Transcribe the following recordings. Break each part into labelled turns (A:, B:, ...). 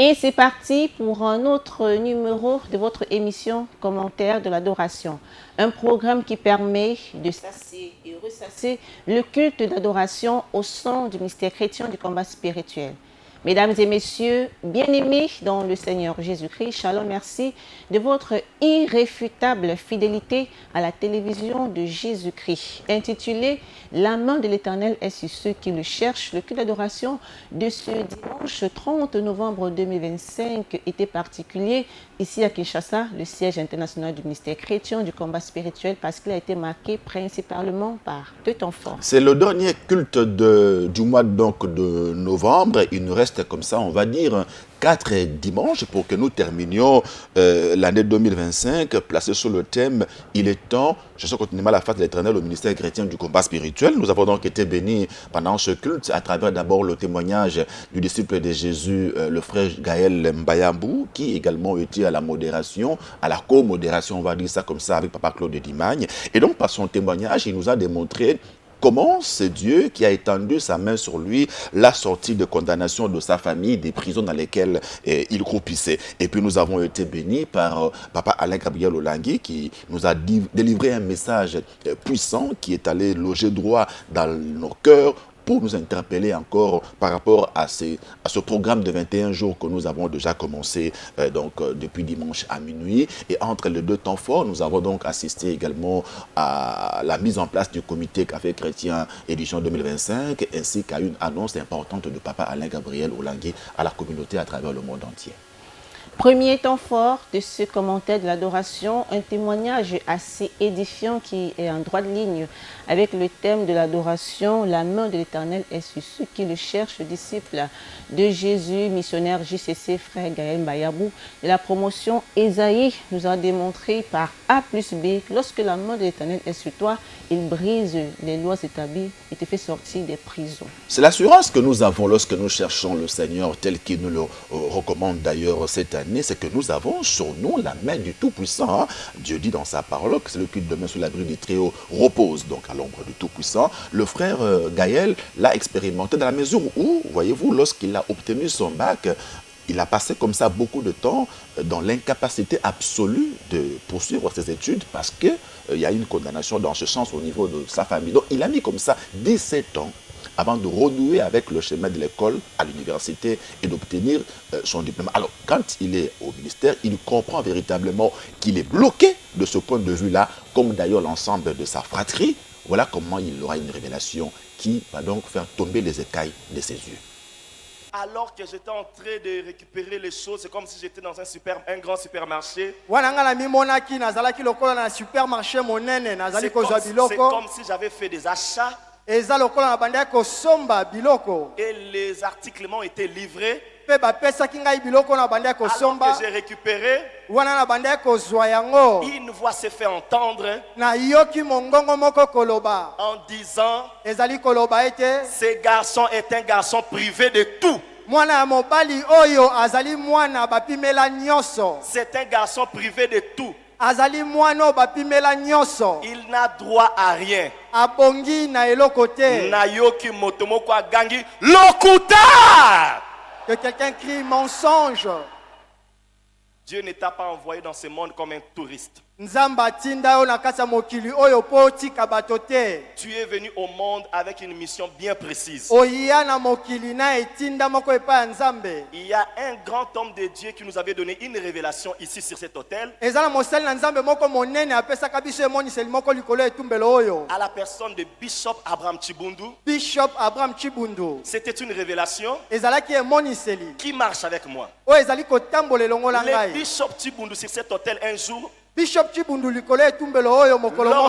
A: Et c'est parti pour un autre numéro de votre émission Commentaire de l'adoration. Un programme qui permet de sasser et ressasser le culte d'adoration au son du mystère chrétien du combat spirituel. Mesdames et messieurs, bien-aimés dans le Seigneur Jésus-Christ, shalom, merci de votre irréfutable fidélité à la télévision de Jésus-Christ, intitulée « La main de l'Éternel est sur ceux qui le cherchent ». Le culte d'adoration de ce dimanche 30 novembre 2025 était particulier ici à Kinshasa, le siège international du ministère chrétien du combat spirituel, parce qu'il a été marqué principalement par deux temps forts.
B: C'est le dernier culte du mois de novembre. Il nous reste comme ça, on va dire, 4 dimanches pour que nous terminions l'année 2025 placé sur le thème « Il est temps, cherchons continuellement la face de l'Éternel au ministère chrétien du combat spirituel ». Nous avons donc été bénis pendant ce culte à travers d'abord le témoignage du disciple de Jésus, le frère Gaël Mbayambou, qui également était à la modération, à la co-modération, on va dire ça comme ça, avec Papa Claude Dimagne. Et donc par son témoignage, il nous a démontré comment c'est Dieu qui a étendu sa main sur lui, l'a sorti de condamnation de sa famille, des prisons dans lesquelles il croupissait. Et puis nous avons été bénis par Papa Alain Gabriel Olangui qui nous a délivré un message puissant qui est allé loger droit dans nos cœurs pour nous interpeller encore par rapport à ce programme de 21 jours que nous avons déjà commencé depuis dimanche à minuit. Et entre les deux temps forts, nous avons donc assisté également à la mise en place du comité Café Chrétien édition 2025 ainsi qu'à une annonce importante de Papa Alain Gabriel Olangui à la communauté à travers le monde entier.
A: Premier temps fort de ce commentaire de l'adoration, un témoignage assez édifiant qui est en droite ligne avec le thème de l'adoration. La main de l'Éternel est sur ceux qui le cherchent, disciple de Jésus, missionnaire JCC, frère Gaël Mbayambou. De la promotion, Esaïe nous a démontré par A plus B que lorsque la main de l'Éternel est sur toi, il brise les lois établies et te fait sortir des prisons.
B: C'est l'assurance que nous avons lorsque nous cherchons le Seigneur tel qu'il nous le recommande d'ailleurs cette année, c'est que nous avons sur nous la main du Tout-Puissant. Hein. Dieu dit dans sa parole que c'est le culte demain sous l'abri du Très-Haut repose donc à l'ombre du Tout-Puissant. Le frère Gaël l'a expérimenté dans la mesure où, voyez-vous, lorsqu'il a obtenu son bac, il a passé comme ça beaucoup de temps dans l'incapacité absolue de poursuivre ses études parce qu'il y a une condamnation dans ce sens au niveau de sa famille. Donc il a mis comme ça 17 ans avant de renouer avec le chemin de l'école à l'université et d'obtenir son diplôme. Alors, quand il est au ministère, il comprend véritablement qu'il est bloqué de ce point de vue-là, comme d'ailleurs l'ensemble de sa fratrie. Voilà comment il aura une révélation qui va donc faire tomber les écailles de ses yeux.
C: Alors que j'étais en train de récupérer les choses, c'est comme si j'étais dans un grand supermarché. C'est comme si j'avais fait des achats. Et les articles m'ont été livrés. Alors que j'ai récupéré, une voix s'est fait entendre en disant ce garçon est un garçon privé de tout. C'est un garçon privé de tout. Il n'a droit à rien. Nayoki motomoko agangi lokuta.
D: Que quelqu'un crie mensonge.
C: Dieu ne t'a pas envoyé dans ce monde comme un touriste. Tu es venu au monde avec une mission bien précise. Il y a un grand homme de Dieu qui nous avait donné une révélation ici sur cet autel. À la personne de Bishop Abraham Chibundu. C'était une révélation qui marche avec moi. Le Bishop Chibundu sur cet autel un jour, lors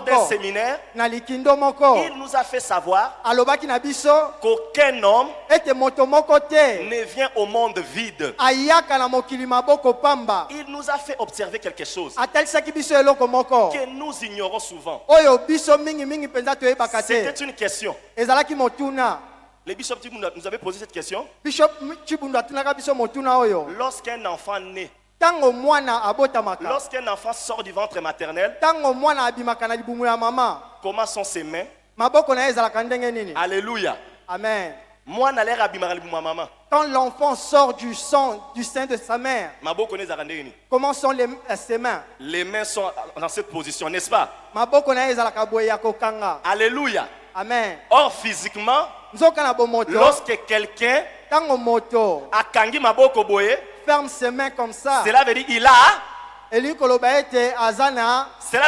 C: d'un séminaire, il nous a fait savoir qu'aucun homme ne vient au monde vide. Il nous a fait observer quelque chose que nous ignorons souvent. C'était une question. Le Bishop Chibundu nous avait posé cette question. Lorsqu'un enfant naît, lorsqu'un enfant sort du ventre maternel, comment sont ses mains? Alléluia.
D: Amen. Quand l'enfant sort du sein de sa mère, comment sont ses mains?
C: Les mains sont dans cette position, n'est-ce pas? Alléluia.
D: Amen.
C: Or, physiquement, lorsque quelqu'un a kangi maboko boye,
D: ferme ses mains comme ça,
C: cela veut dire il a. Cela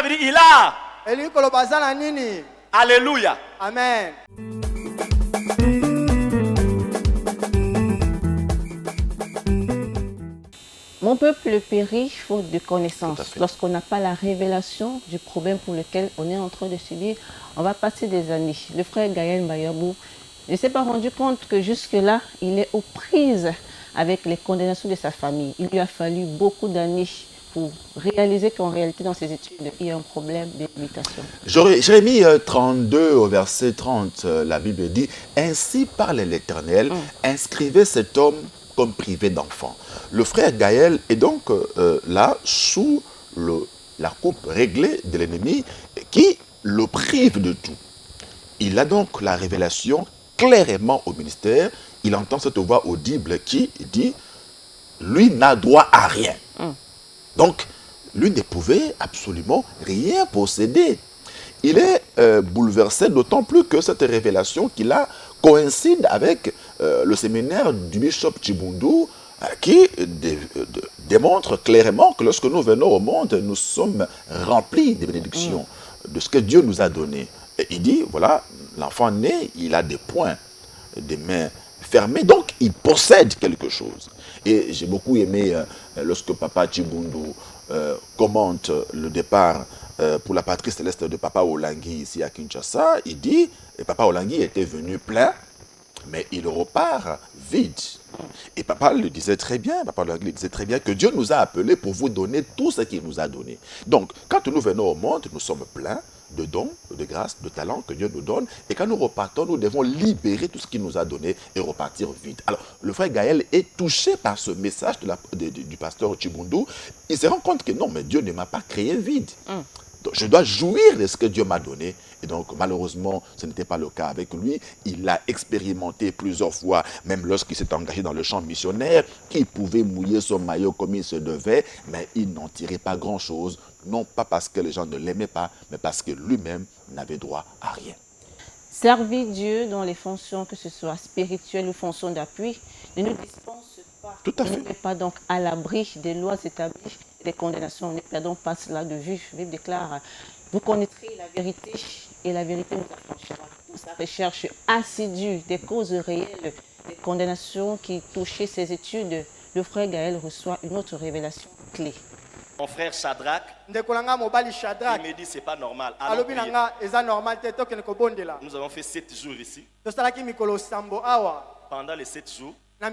C: veut dire il a. Alléluia.
D: Amen.
A: Mon peuple périt faute de connaissance. Lorsqu'on n'a pas la révélation du problème pour lequel on est en train de subir, on va passer des années. Le frère Gaël Mayabou ne s'est pas rendu compte que jusque-là, il est aux prises avec les condamnations de sa famille. Il lui a fallu beaucoup d'années pour réaliser qu'en réalité, dans ses études, il y a un problème de limitation.
B: Jérémie 32, au verset 30, la Bible dit « Ainsi parle l'Éternel, inscrivez cet homme comme privé d'enfant. » Le frère Gaël est donc là sous la coupe réglée de l'ennemi qui le prive de tout. Il a donc la révélation clairement au ministère. Il entend cette voix audible qui dit « Lui n'a droit à rien. » Donc, lui ne pouvait absolument rien posséder. Il est bouleversé, d'autant plus que cette révélation qu'il a coïncide avec le séminaire du bishop Chibundu, qui démontre clairement que lorsque nous venons au monde, nous sommes remplis de bénédictions, de ce que Dieu nous a donné. Et il dit, voilà, l'enfant né, il a des poings, des mains fermées, donc il possède quelque chose. Et j'ai beaucoup aimé lorsque Papa Chibundu commente le départ pour la patrie céleste de Papa Olangi ici à Kinshasa. Il dit, et Papa Olangi était venu plein, mais il repart vide. Et Papa le disait très bien, Papa Olangi le disait très bien que Dieu nous a appelés pour vous donner tout ce qu'il nous a donné. Donc, quand nous venons au monde, nous sommes pleins de dons, de grâces, de talents que Dieu nous donne. Et quand nous repartons, nous devons libérer tout ce qu'il nous a donné et repartir vide. Alors, le frère Gaël est touché par ce message du pasteur Chibundu. Il se rend compte que non, mais Dieu ne m'a pas créé vide. Donc, je dois jouir de ce que Dieu m'a donné. Et donc, malheureusement, ce n'était pas le cas avec lui. Il l'a expérimenté plusieurs fois, même lorsqu'il s'est engagé dans le champ missionnaire. Il pouvait mouiller son maillot comme il se devait, mais il n'en tirait pas grand-chose. Non pas parce que les gens ne l'aimaient pas, mais parce que lui-même n'avait droit à rien.
A: Servir Dieu dans les fonctions, que ce soit spirituelles ou fonctions d'appui, ne nous dispense pas.
B: Tout à fait.
A: On n'est pas donc à l'abri des lois établies, des condamnations. On ne perd donc pas cela de vue. La Bible déclare, vous connaîtrez la vérité et la vérité vous affranchira. Pour sa recherche assidue des causes réelles, des condamnations qui touchaient ses études, le frère Gaël reçoit une autre révélation clé.
C: Mon frère Shadrach, il me dit c'est pas normal. Allons prier. Nous avons fait 7 jours ici. Pendant les 7 jours, je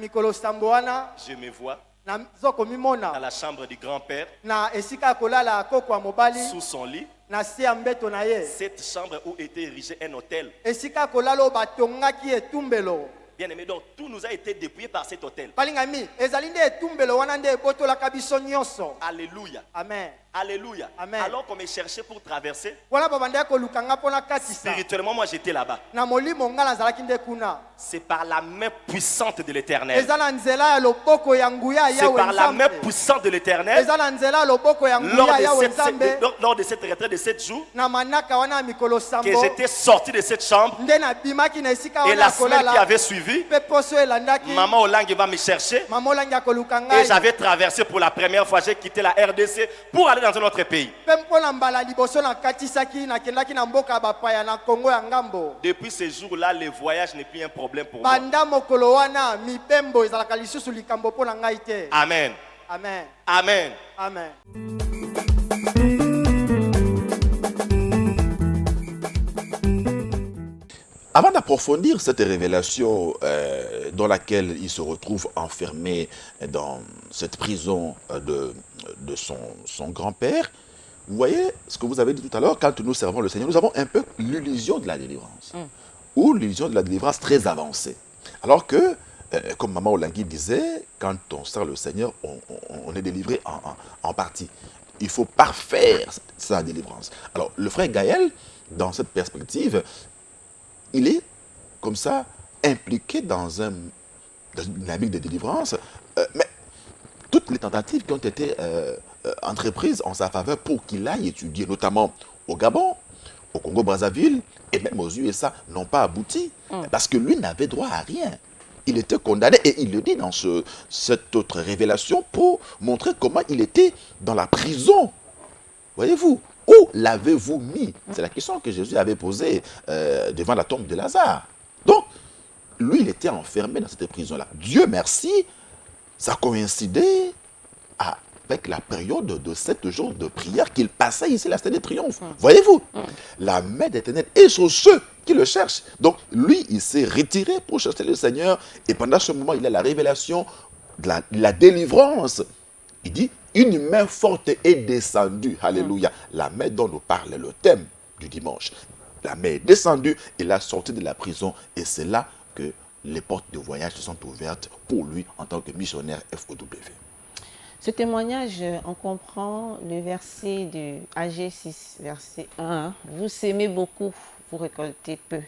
C: me vois dans la chambre du grand-père, sous son lit. Cette chambre où était érigé un hôtel. Bien aimé, donc tout nous a été dépouillé par cet hôtel. Alléluia.
D: Amen.
C: Alléluia.
D: Amen.
C: Alors qu'on me cherchait pour traverser, spirituellement, moi j'étais là-bas. C'est par la main puissante de l'Éternel. C'est par la main puissante de l'Éternel. Lors de cette retraite de 7 jours, que j'étais sorti de cette chambre, et la semaine qui avait suivi, Maman Olangi va me chercher, et j'avais traversé pour la première fois, j'ai quitté la RDC pour aller dans un autre pays. Depuis ce jour-là, le voyage n'est plus un problème pour moi. Amen.
D: Amen.
C: Amen.
D: Amen.
B: Avant d'approfondir cette révélation dans laquelle il se retrouve enfermé dans cette prison de son grand-père, vous voyez ce que vous avez dit tout à l'heure, quand nous servons le Seigneur, nous avons un peu l'illusion de la délivrance, ou l'illusion de la délivrance très avancée. Alors que, comme Maman Olangi disait, quand on sert le Seigneur, on est délivré en partie. Il faut parfaire sa délivrance. Alors, le frère Gaël, dans cette perspective, il est comme ça impliqué dans une dynamique de délivrance, mais toutes les tentatives qui ont été entreprises en sa faveur pour qu'il aille étudier, notamment au Gabon, au Congo-Brazzaville et même aux USA, n'ont pas abouti. Parce que lui n'avait droit à rien. Il était condamné et il le dit dans cette autre révélation pour montrer comment il était dans la prison. Voyez-vous, où l'avez-vous mis? C'est la question que Jésus avait posée devant la tombe de Lazare. Donc, lui, il était enfermé dans cette prison-là. Dieu merci, ça coïncidait avec la période de 7 jours de prière qu'il passait ici, la Stèle de Triomphe. Voyez-vous, la main d'Éternel est sur ceux qui le cherchent. Donc, lui, il s'est retiré pour chercher le Seigneur. Et pendant ce moment, il a la révélation de la délivrance. Il dit, une main forte est descendue. Alléluia. La main dont nous parle le thème du dimanche. La main est descendue, il a sorti de la prison. Et c'est là que les portes de voyage se sont ouvertes pour lui en tant que missionnaire FOW.
A: Ce témoignage, on comprend le verset de AG 6, verset 1. Vous s'aimez beaucoup, vous récoltez peu.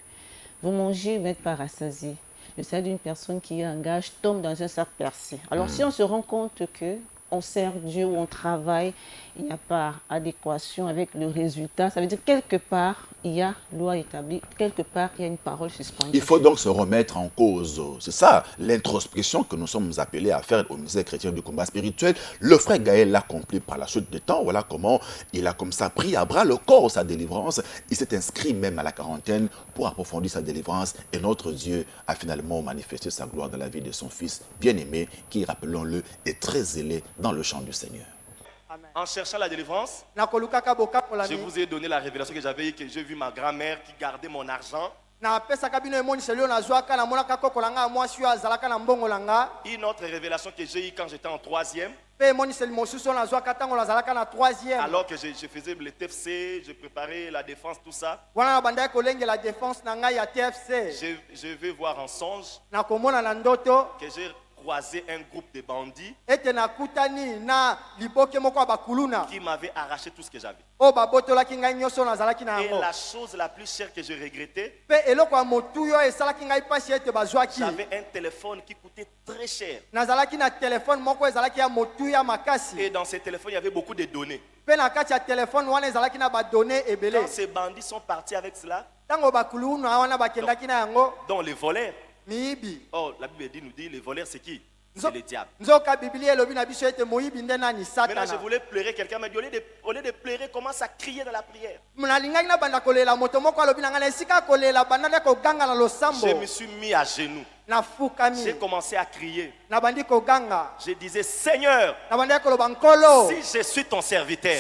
A: Vous mangez, vous n'êtes pas rassasié. Le salut d'une personne qui engage tombe dans un sac percé. Alors si on se rend compte que on sert Dieu ou on travaille, il n'y a pas adéquation avec le résultat, ça veut dire quelque part, il y a loi établie, quelque part, il y a une parole suspendue.
B: Il faut donc se remettre en cause. C'est ça, l'introspection que nous sommes appelés à faire au ministère chrétien du combat spirituel. Le frère Gaël l'a accompli par la suite des temps. Voilà comment il a comme ça pris à bras le corps sa délivrance. Il s'est inscrit même à la quarantaine pour approfondir sa délivrance. Et notre Dieu a finalement manifesté sa gloire dans la vie de son fils bien-aimé, qui, rappelons-le, est très zélé dans le champ du Seigneur.
C: En cherchant la délivrance, je vous ai donné la révélation que j'avais eue, que j'ai vu ma grand-mère qui gardait mon argent. Une autre révélation que j'ai eue quand j'étais en 3e. Alors que je faisais le TFC, je préparais la défense, tout ça. Je vais voir en songe que j'ai croisé un groupe de bandits qui m'avaient arraché tout ce que j'avais. Et la chose la plus chère que je regrettais, j'avais un téléphone qui coûtait très cher. Et dans ce téléphone, il y avait beaucoup de données. Quand ces bandits sont partis avec cela, donc les voleurs. Oh, la Bible nous dit, les voleurs c'est qui? C'est le diable. Maintenant je voulais pleurer, quelqu'un m'a dit, au lieu de pleurer, commence à crier dans la prière. Je me suis mis à genoux. J'ai commencé à crier. Je disais, Seigneur, si je suis ton serviteur,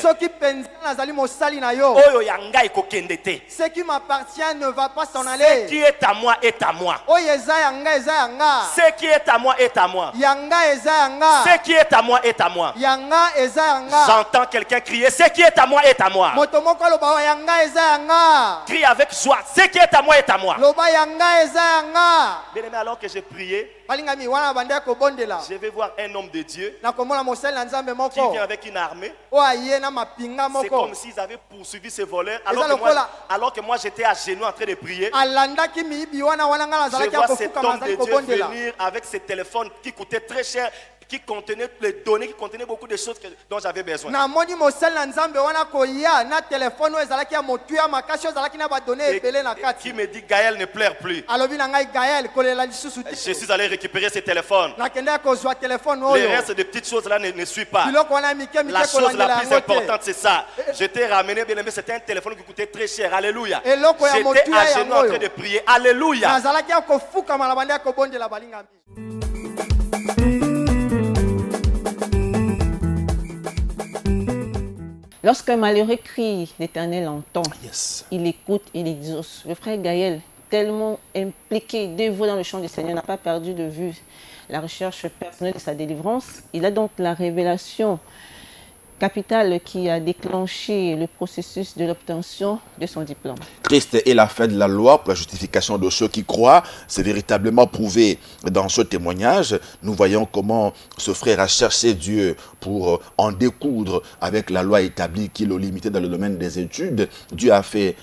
D: Ce qui m'appartient ne va pas s'en aller.
C: Ce qui est à moi est à moi. Ce qui est à moi est à moi. Ce qui est à moi est à moi. J'entends quelqu'un crier, ce qui est à moi est à moi. Crie avec joie, ce qui est à moi est à moi. Bien aimé, alors que j'ai prié, je vais voir un homme de Dieu qui vient avec une armée. C'est comme s'ils avaient poursuivi ces voleurs alors que moi j'étais à genoux en train de prier. Je vois cet homme de Dieu venir avec ce téléphone qui coûtait très cher, qui contenait les données, qui contenait beaucoup de choses dont j'avais besoin. Et qui me dit, Gaël, ne pleure plus. Je suis allé récupérer ce téléphone. Le reste des petites choses là ne suit pas. La chose la plus importante c'est ça. Je t'ai ramené, bien aimé, c'était un téléphone qui coûtait très cher. Alléluia. J'étais à genoux en train de prier. Alléluia.
A: Lorsqu'un malheureux crie, l'Éternel entend.
B: Yes.
A: Il écoute, il exauce. Le frère Gaël, tellement impliqué, dévoué dans le champ du Seigneur, n'a pas perdu de vue la recherche personnelle de sa délivrance. Il a donc la révélation capitale qui a déclenché le processus de l'obtention de son diplôme.
B: Christ est la fin de la loi pour la justification de ceux qui croient. C'est véritablement prouvé dans ce témoignage. Nous voyons comment ce frère a cherché Dieu pour en découdre avec la loi établie qui le limitait dans le domaine des études. Dieu a fait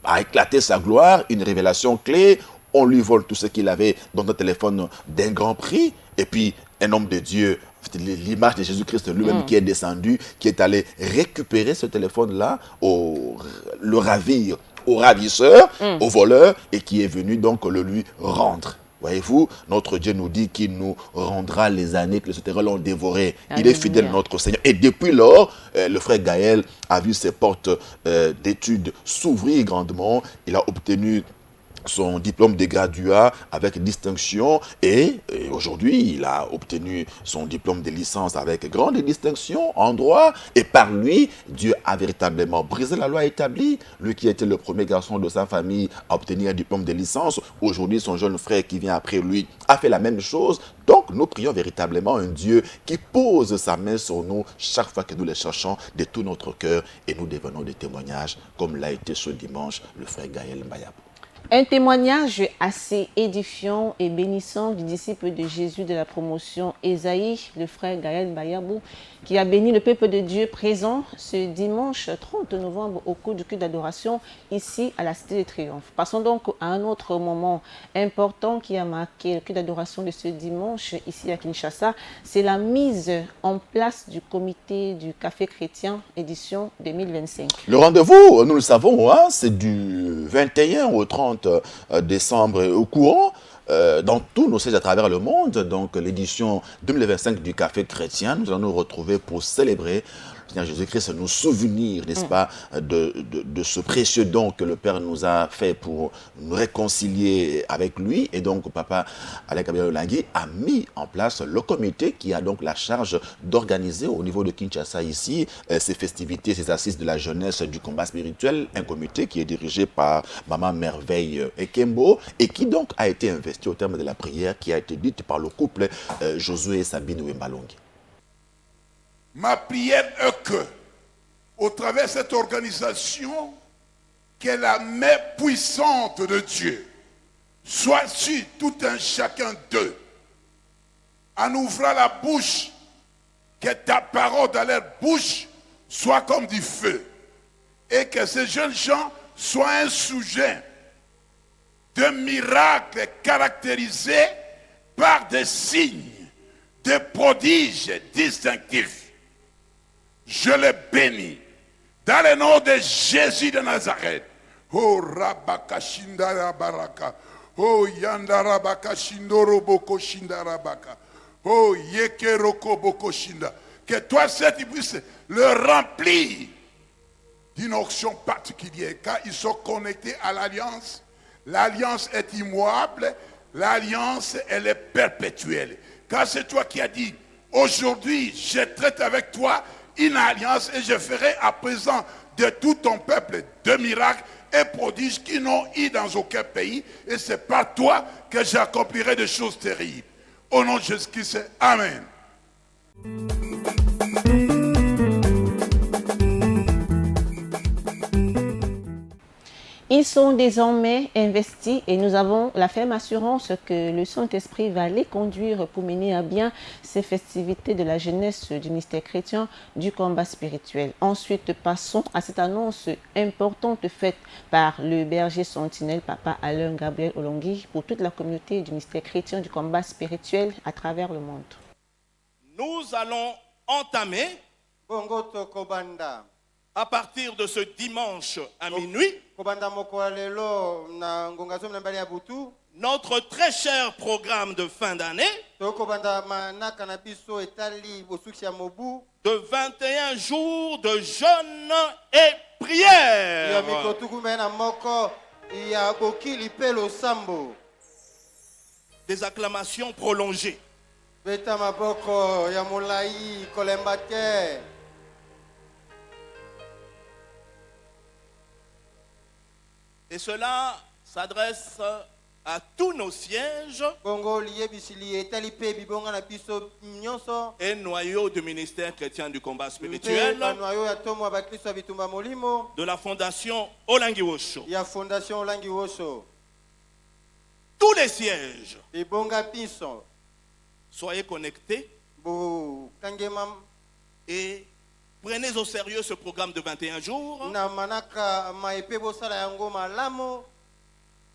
B: a éclaté sa gloire, une révélation clé. on lui vole tout ce qu'il avait dans un téléphone d'un grand prix, et puis un homme de Dieu, l'image de Jésus-Christ lui-même qui est descendu, qui est allé récupérer ce téléphone-là, le ravir au ravisseur, au voleur, et qui est venu donc le lui rendre. Voyez-vous, notre Dieu nous dit qu'il nous rendra les années que les sauterelles ont dévorées. Il est fidèle, notre Seigneur. Et depuis lors, le frère Gaël a vu ses portes d'études s'ouvrir grandement. Il a obtenu son diplôme de graduat avec distinction et aujourd'hui il a obtenu son diplôme de licence avec grande distinction en droit, et par lui Dieu a véritablement brisé la loi établie. Lui qui était le premier garçon de sa famille à obtenir un diplôme de licence, aujourd'hui son jeune frère qui vient après lui a fait la même chose. Donc nous prions véritablement un Dieu qui pose sa main sur nous chaque fois que nous les cherchons de tout notre cœur, et nous devenons des témoignages comme l'a été ce dimanche le frère Gaël Mbayabou.
A: Un témoignage assez édifiant et bénissant du disciple de Jésus de la promotion Esaïe, le frère Gaël Mbayabou, qui a béni le peuple de Dieu présent ce dimanche 30 novembre au cours du culte d'adoration ici à la Cité de Triomphe. Passons donc à un autre moment important qui a marqué le culte d'adoration de ce dimanche ici à Kinshasa. C'est la mise en place du comité du Café chrétien édition 2025.
B: Le rendez-vous, nous le savons, hein, c'est du 21 au 30 décembre au courant. Dans tous nos sièges à travers le monde, donc l'édition 2025 du Café chrétien, nous allons nous retrouver pour célébrer Seigneur Jésus-Christ, nous souvenir, n'est-ce pas, de ce précieux don que le Père nous a fait pour nous réconcilier avec lui. Et donc, Papa Alain Olangui a mis en place le comité qui a donc la charge d'organiser au niveau de Kinshasa ici ces festivités, ces assises de la jeunesse du combat spirituel. Un comité qui est dirigé par Maman Merveille Ekembo et qui donc a été investi au terme de la prière qui a été dite par le couple Josué et Sabine Wembalongi.
E: Ma prière est que, au travers de cette organisation, que la main puissante de Dieu soit sur tout un chacun d'eux, en ouvrant la bouche, que ta parole dans leur bouche soit comme du feu, et que ces jeunes gens soient un sujet de miracles caractérisés par des signes, des prodiges distinctifs. Je le bénis dans le nom de Jésus de Nazareth. Oh Rabaka Shindara Baraka. Oh Yandara Baka Shindoro Boko Shindara Baka. Oh Yekeroko Boko Shinda. Que toi, tu puisses le remplir d'une onction particulière. Car ils sont connectés à l'alliance. L'alliance est immuable. L'alliance, elle est perpétuelle. Car c'est toi qui as dit, aujourd'hui, je traite avec toi une alliance et je ferai à présent de tout ton peuple de miracles et prodiges qui n'ont eu dans aucun pays. Et c'est par toi que j'accomplirai des choses terribles. Au nom de Jésus-Christ, Amen.
A: Ils sont désormais investis et nous avons la ferme assurance que le Saint-Esprit va les conduire pour mener à bien ces festivités de la jeunesse du ministère chrétien du combat spirituel. Ensuite, passons à cette annonce importante faite par le berger sentinelle, Papa Alain Gabriel Olongui, pour toute la communauté du ministère chrétien du combat spirituel à travers le monde.
C: Nous allons entamer à partir de ce dimanche à minuit notre très cher programme de fin d'année de 21 jours de jeûne et prière. Des acclamations prolongées. Et cela s'adresse à tous nos sièges et noyaux du ministère chrétien du combat spirituel de la fondation Olangui Wosho. Tous les sièges, soyez connectés et prenez au sérieux ce programme de 21 jours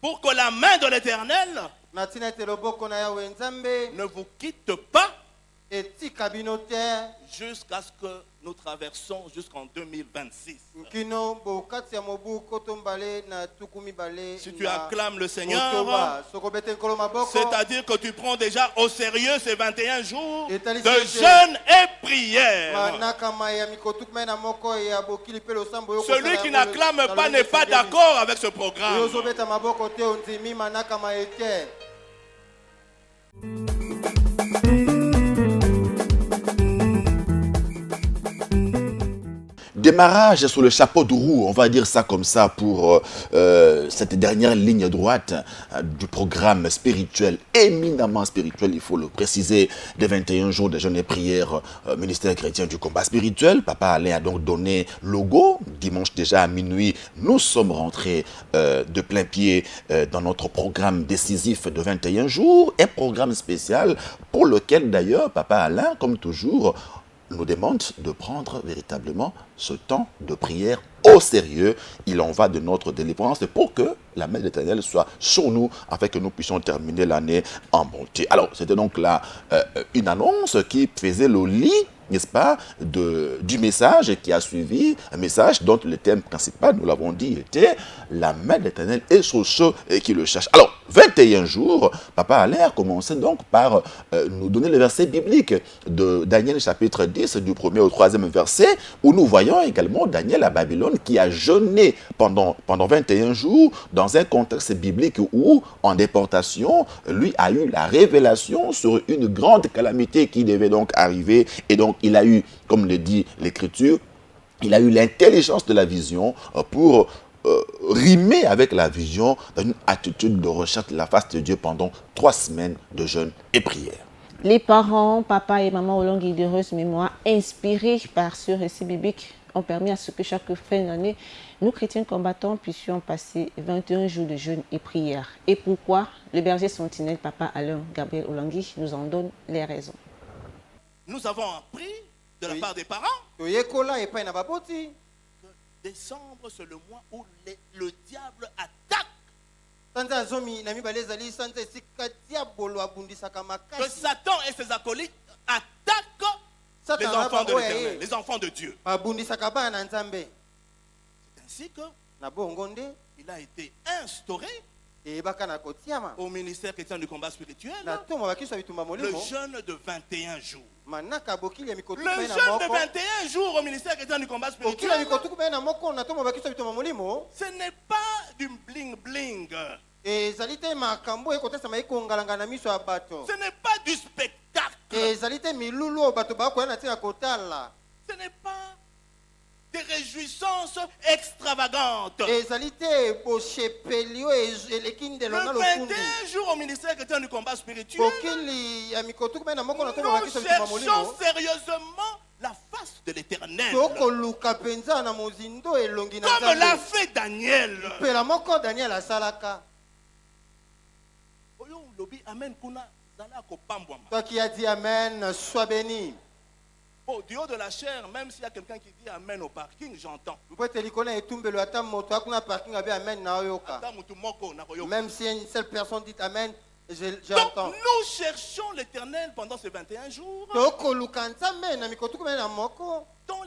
C: pour que la main de l'Éternel ne vous quitte pas jusqu'à ce que nous traversons jusqu'en 2026. Si tu acclames le Seigneur, c'est-à-dire que tu prends déjà au sérieux ces 21 jours de jeûne et prière. Celui qui n'acclame pas n'est pas d'accord avec ce programme.
B: Démarrage sur le chapeau de roue, on va dire ça comme ça, pour cette dernière ligne droite du programme spirituel, éminemment spirituel, il faut le préciser, des 21 jours de jeûne et prière, ministère chrétien du combat spirituel. Papa Alain a donc donné le go. Dimanche déjà à minuit, nous sommes rentrés de plein pied dans notre programme décisif de 21 jours, un programme spécial pour lequel d'ailleurs Papa Alain, comme toujours, nous demande de prendre véritablement ce temps de prière au sérieux. Il en va de notre délivrance pour que la main de l'Éternel soit sur nous afin que nous puissions terminer l'année en bonté. Alors, c'était donc là une annonce qui faisait le lit, n'est-ce pas, du message qui a suivi, un message dont le thème principal, nous l'avons dit, était la main de l'Éternel est sur ceux qui le cherchent. Alors, 21 jours, Papa Alain a commencé donc par nous donner le verset biblique de Daniel chapitre 10, du 1er au 3e verset, où nous voyons également Daniel à Babylone qui a jeûné pendant 21 jours dans un contexte biblique où, en déportation, lui a eu la révélation sur une grande calamité qui devait donc arriver. Et donc, il a eu, comme le dit l'Écriture, il a eu l'intelligence de la vision pour rimer avec la vision dans une attitude de recherche de la face de Dieu pendant 3 semaines de jeûne et prière.
A: Les parents, papa et maman au longue et d'heureuse mémoire, inspirés par ce récit biblique, ont permis à ce que chaque fin d'année, nous chrétiens combattants puissions passer 21 jours de jeûne et prière. Et pourquoi? Le berger sentinelle, papa Alain Gabriel Olangui, nous en donne les raisons.
C: Nous avons appris de la part des parents que décembre, c'est le mois où le diable attaque. Que Satan et ses acolytes attaquent les enfants de l'Éternel, les enfants de Dieu. C'est ainsi que il a été instauré au ministère chrétien du combat spirituel le jeûne de 21 jours. Le jeûne de 21 jours au ministère chrétien du combat spirituel, ce n'est pas du bling bling. Ce n'est pas du spectacle. Ce n'est pas des réjouissances extravagantes. Le 21 jours au ministère chrétien du combat spirituel, nous cherchons sérieusement la face de l'Éternel. Comme l'a fait Daniel.
D: Toi qui as dit Amen, sois béni.
C: Du haut de la chair, même s'il y a quelqu'un qui dit Amen au parking, j'entends.
D: Même si une seule personne dit Amen, j'entends.
C: Donc nous cherchons l'Éternel pendant ces 21 jours dans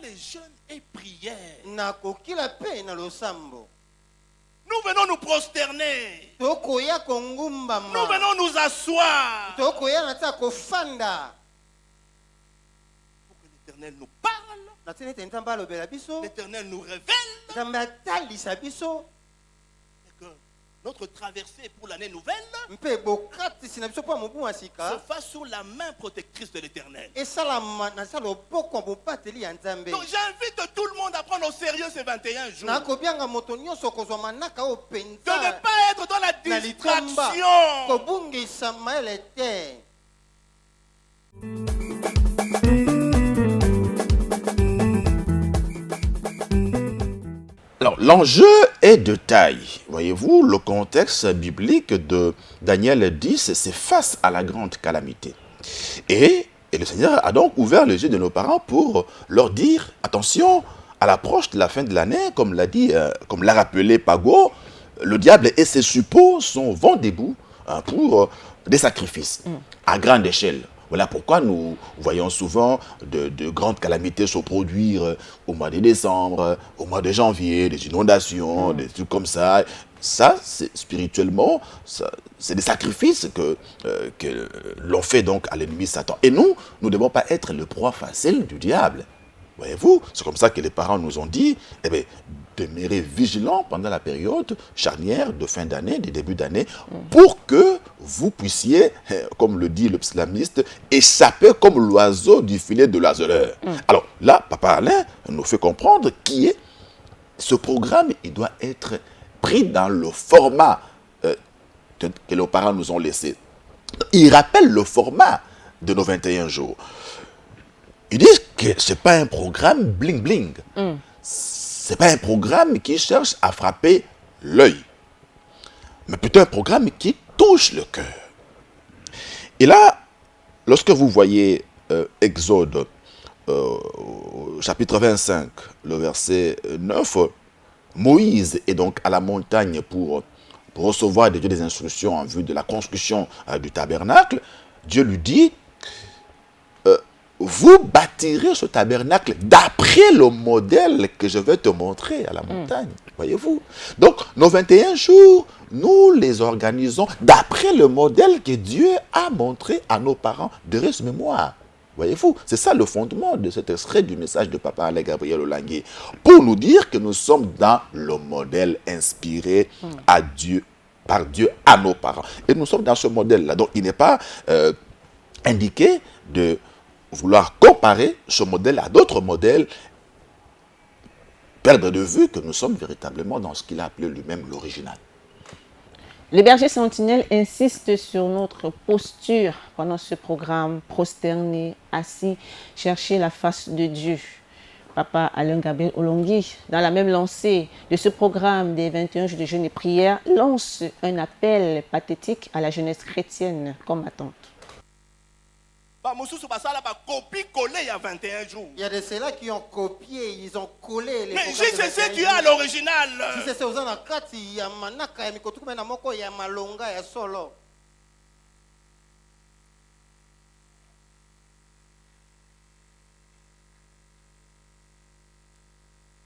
C: les jeûnes et prières. Nous venons nous prosterner. Nous venons nous asseoir. L'Éternel nous parle. L'Éternel nous révèle. Et que notre traversée pour l'année nouvelle se fasse sous la main protectrice de l'Éternel. Donc j'invite tout le monde à prendre au sérieux ces 21 jours. De ne pas être dans la distraction.
B: Alors, l'enjeu est de taille. Voyez-vous, le contexte biblique de Daniel 10, c'est face à la grande calamité. Et le Seigneur a donc ouvert les yeux de nos parents pour leur dire, attention, à l'approche de la fin de l'année, comme l'a rappelé Pago, le diable et ses suppôts sont vent debout pour des sacrifices à grande échelle. Voilà pourquoi nous voyons souvent de grandes calamités se produire au mois de décembre, au mois de janvier, des inondations, des trucs comme ça. Ça, spirituellement, c'est des sacrifices que l'on fait donc à l'ennemi Satan. Et nous ne devons pas être le proie facile du diable. Voyez-vous, c'est comme ça que les parents nous ont dit, eh bien, demeurez vigilants pendant la période charnière de fin d'année, de début d'année, pour que vous puissiez, comme le dit le psalmiste, échapper comme l'oiseau du filet de l'oiseleur. Alors là, Papa Alain nous fait comprendre qui est ce programme. Il doit être pris dans le format que nos parents nous ont laissé. Il rappelle le format de nos 21 jours. Ils disent que ce n'est pas un programme bling-bling. Ce n'est pas un programme qui cherche à frapper l'œil, mais plutôt un programme qui touche le cœur. Et là, lorsque vous voyez Exode, chapitre 25, le verset 9, Moïse est donc à la montagne pour recevoir de Dieu des instructions en vue de la construction du tabernacle. Dieu lui dit, vous bâtirez ce tabernacle d'après le modèle que je vais te montrer à la montagne. Voyez-vous? Donc, nos 21 jours, nous les organisons d'après le modèle que Dieu a montré à nos parents de reste mémoire. Voyez-vous? C'est ça le fondement de cet extrait du message de Papa Alain Gabriel Olangué. Pour nous dire que nous sommes dans le modèle inspiré à Dieu, par Dieu à nos parents. Et nous sommes dans ce modèle-là. Donc, il n'est pas indiqué de vouloir comparer ce modèle à d'autres modèles, perdre de vue que nous sommes véritablement dans ce qu'il a appelé lui-même l'original.
A: Le berger sentinelle insiste sur notre posture pendant ce programme, prosterné, assis, chercher la face de Dieu. Papa Alain Gabriel Olangué, dans la même lancée de ce programme des 21 jours de jeûne et prière, lance un appel pathétique à la jeunesse chrétienne comme attente.
D: Il y a de ceux-là qui ont copié, ils ont collé les
C: mais JCC, tu es à l'original.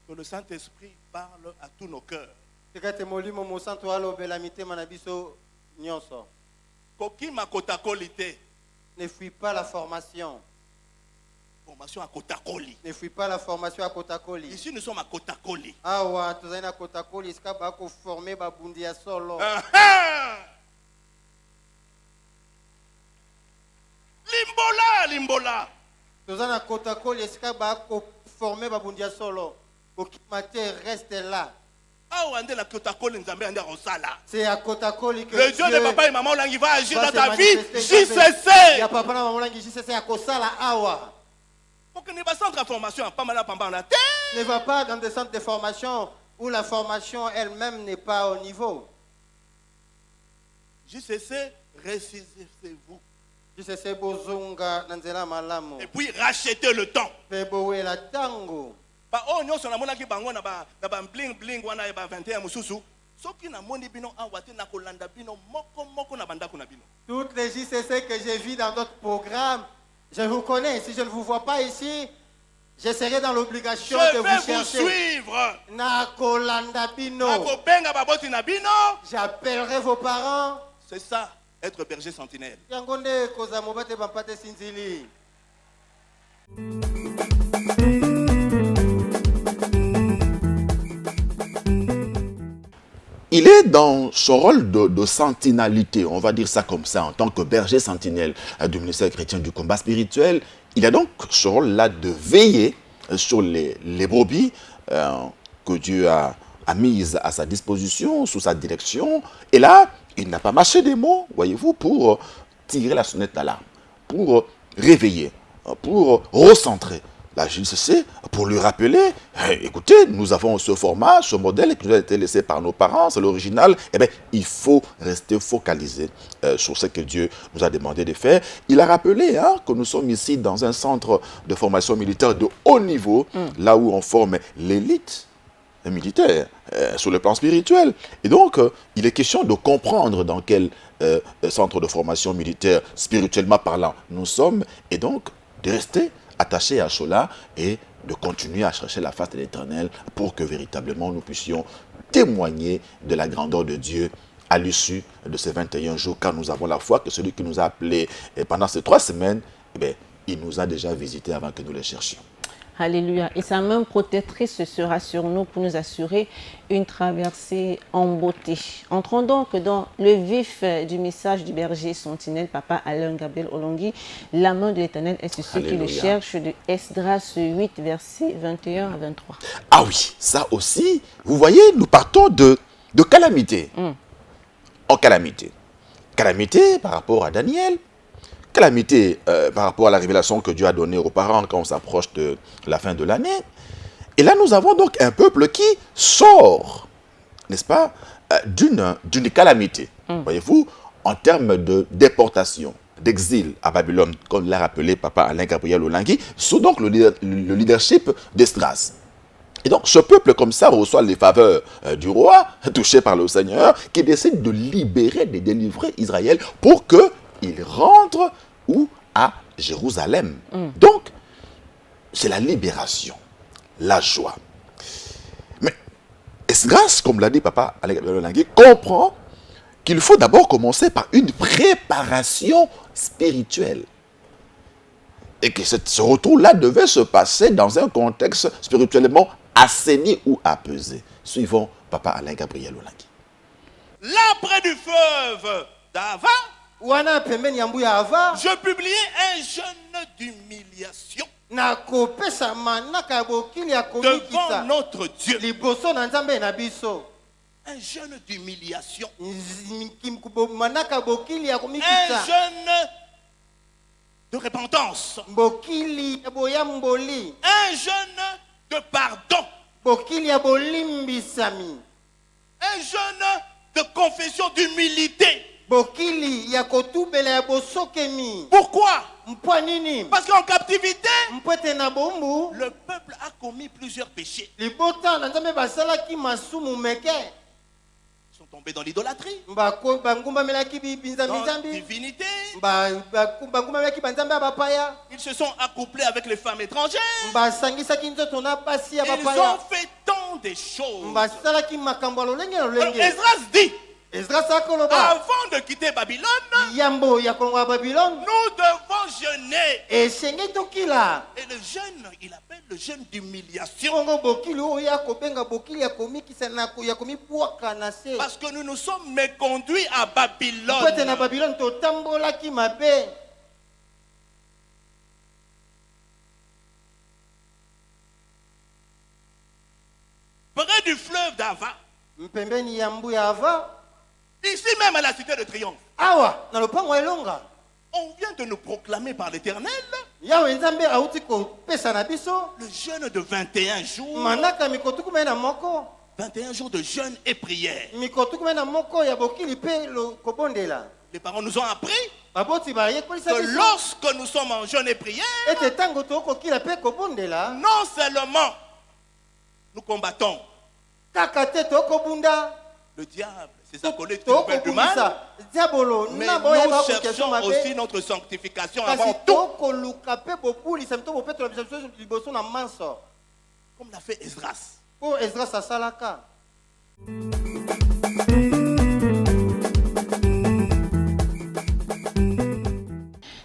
C: Que le Saint-Esprit parle à tous nos cœurs.
D: Ne fuis pas la formation.
C: Formation à Kotakoli.
D: Ne fuis pas la formation à Kotakoli.
C: Ici, nous sommes à Kotakoli.
D: Ah ouais, tu es à Kotakoli, c'est pas pour former Babundia solo.
C: Limbola.
D: Tu es à Kotakoli, c'est pas pour former Babundia solo. Pour qu'il reste là. C'est à Kotakoli que
C: le Dieu de papa et maman Olangué va agir dans ta vie. JCC.
D: Il y a papa et maman Olangué, JCC à Kosala Awa.
C: Ne
D: va pas dans des centres de formation où la formation elle-même n'est pas au niveau.
C: JCC, ressaisissez-vous.
D: JCC bozunga nanzela malamu.
C: Et puis rachetez le temps.
D: Pebowe la tango.
C: Oh, nous sommes na bling bling wana e ba 21 mususu. Soki na moni bino awate na kolanda bino moko na bandako na bino.
D: Toutes les JCC que j'ai vues dans d'autres programmes, je vous connais. Si je ne vous vois pas ici, je serai dans l'obligation de vous chercher.
C: Je vais vous suivre.
D: Na kolanda bino.
C: Na kobenga baboti na bino.
D: J'appellerai vos parents.
C: C'est ça, être berger sentinelle.
D: Yangonde koza mobate bampate sinzili.
B: Il est dans ce rôle de sentinalité, on va dire ça comme ça, en tant que berger sentinelle du ministère chrétien du combat spirituel. Il a donc ce rôle-là de veiller sur les brebis que Dieu a mises à sa disposition, sous sa direction. Et là, il n'a pas mâché des mots, voyez-vous, pour tirer la sonnette d'alarme, pour réveiller, pour recentrer la JCC, pour lui rappeler, écoutez, nous avons ce format, ce modèle qui nous a été laissé par nos parents, c'est l'original. Eh bien, il faut rester focalisé sur ce que Dieu nous a demandé de faire. Il a rappelé que nous sommes ici dans un centre de formation militaire de haut niveau, là où on forme l'élite militaire sur le plan spirituel. Et donc, il est question de comprendre dans quel centre de formation militaire, spirituellement parlant, nous sommes, et donc de rester attachés à cela et de continuer à chercher la face de l'Éternel pour que véritablement nous puissions témoigner de la grandeur de Dieu à l'issue de ces 21 jours, car nous avons la foi que celui qui nous a appelés pendant ces 3 semaines, il nous a déjà visités avant que nous les cherchions.
A: Alléluia. Et sa main protectrice sera sur nous pour nous assurer une traversée en beauté. Entrons donc dans le vif du message du berger sentinelle, Papa Alain Gabriel Olongui. La main de l'Éternel est sur ceux qui le cherchent, de Esdras 8, versets 21 à 23.
B: Ah oui, ça aussi, vous voyez, nous partons de calamité. En calamité. Calamité par rapport à Daniel. Calamité par rapport à la révélation que Dieu a donnée aux parents quand on s'approche de la fin de l'année. Et là, nous avons donc un peuple qui sort, n'est-ce pas, d'une calamité. Voyez-vous, en termes de déportation, d'exil à Babylone, comme l'a rappelé Papa Alain Gabriel Olongui, sous donc le leadership d'Esdras. Et donc, ce peuple comme ça reçoit les faveurs du roi, touché par le Seigneur, qui décide de libérer, de délivrer Israël pour qu'il rentre où? À Jérusalem. Donc, c'est la libération, la joie. Mais Esdras, comme l'a dit Papa Alain Gabriel Olongui, comprend qu'il faut d'abord commencer par une préparation spirituelle. Et que ce retour-là devait se passer dans un contexte spirituellement assaini ou apaisé. Suivons Papa Alain Gabriel Olongui.
C: Là près du fleuve d'Ava, je publiais un jeûne d'humiliation devant notre Dieu. Un jeûne d'humiliation. Un jeûne de repentance. Un jeûne de pardon. Un jeûne de confession d'humilité. Pourquoi? Parce qu'en captivité, le peuple a commis plusieurs péchés. Ils sont tombés dans l'idolâtrie, dans la divinité. Ils se sont accouplés avec les femmes étrangères. Ils ont fait tant de choses. Alors Esdras dit, avant de quitter Babylone, nous devons jeûner. Et le jeûne, il appelle le jeûne d'humiliation. Parce que nous nous sommes méconduits à Babylone. Près du fleuve d'Ava, ici même à la cité de Triomphe, on vient de nous proclamer par l'Éternel le jeûne de 21 jours. 21 jours de jeûne et prière. Les parents nous ont appris que lorsque nous sommes en jeûne et prière, non seulement nous combattons le diable, ses acolytes qui nous veulent du mal, mais nous cherchons aussi notre sanctification avant tout. Comme l'a fait Esdras.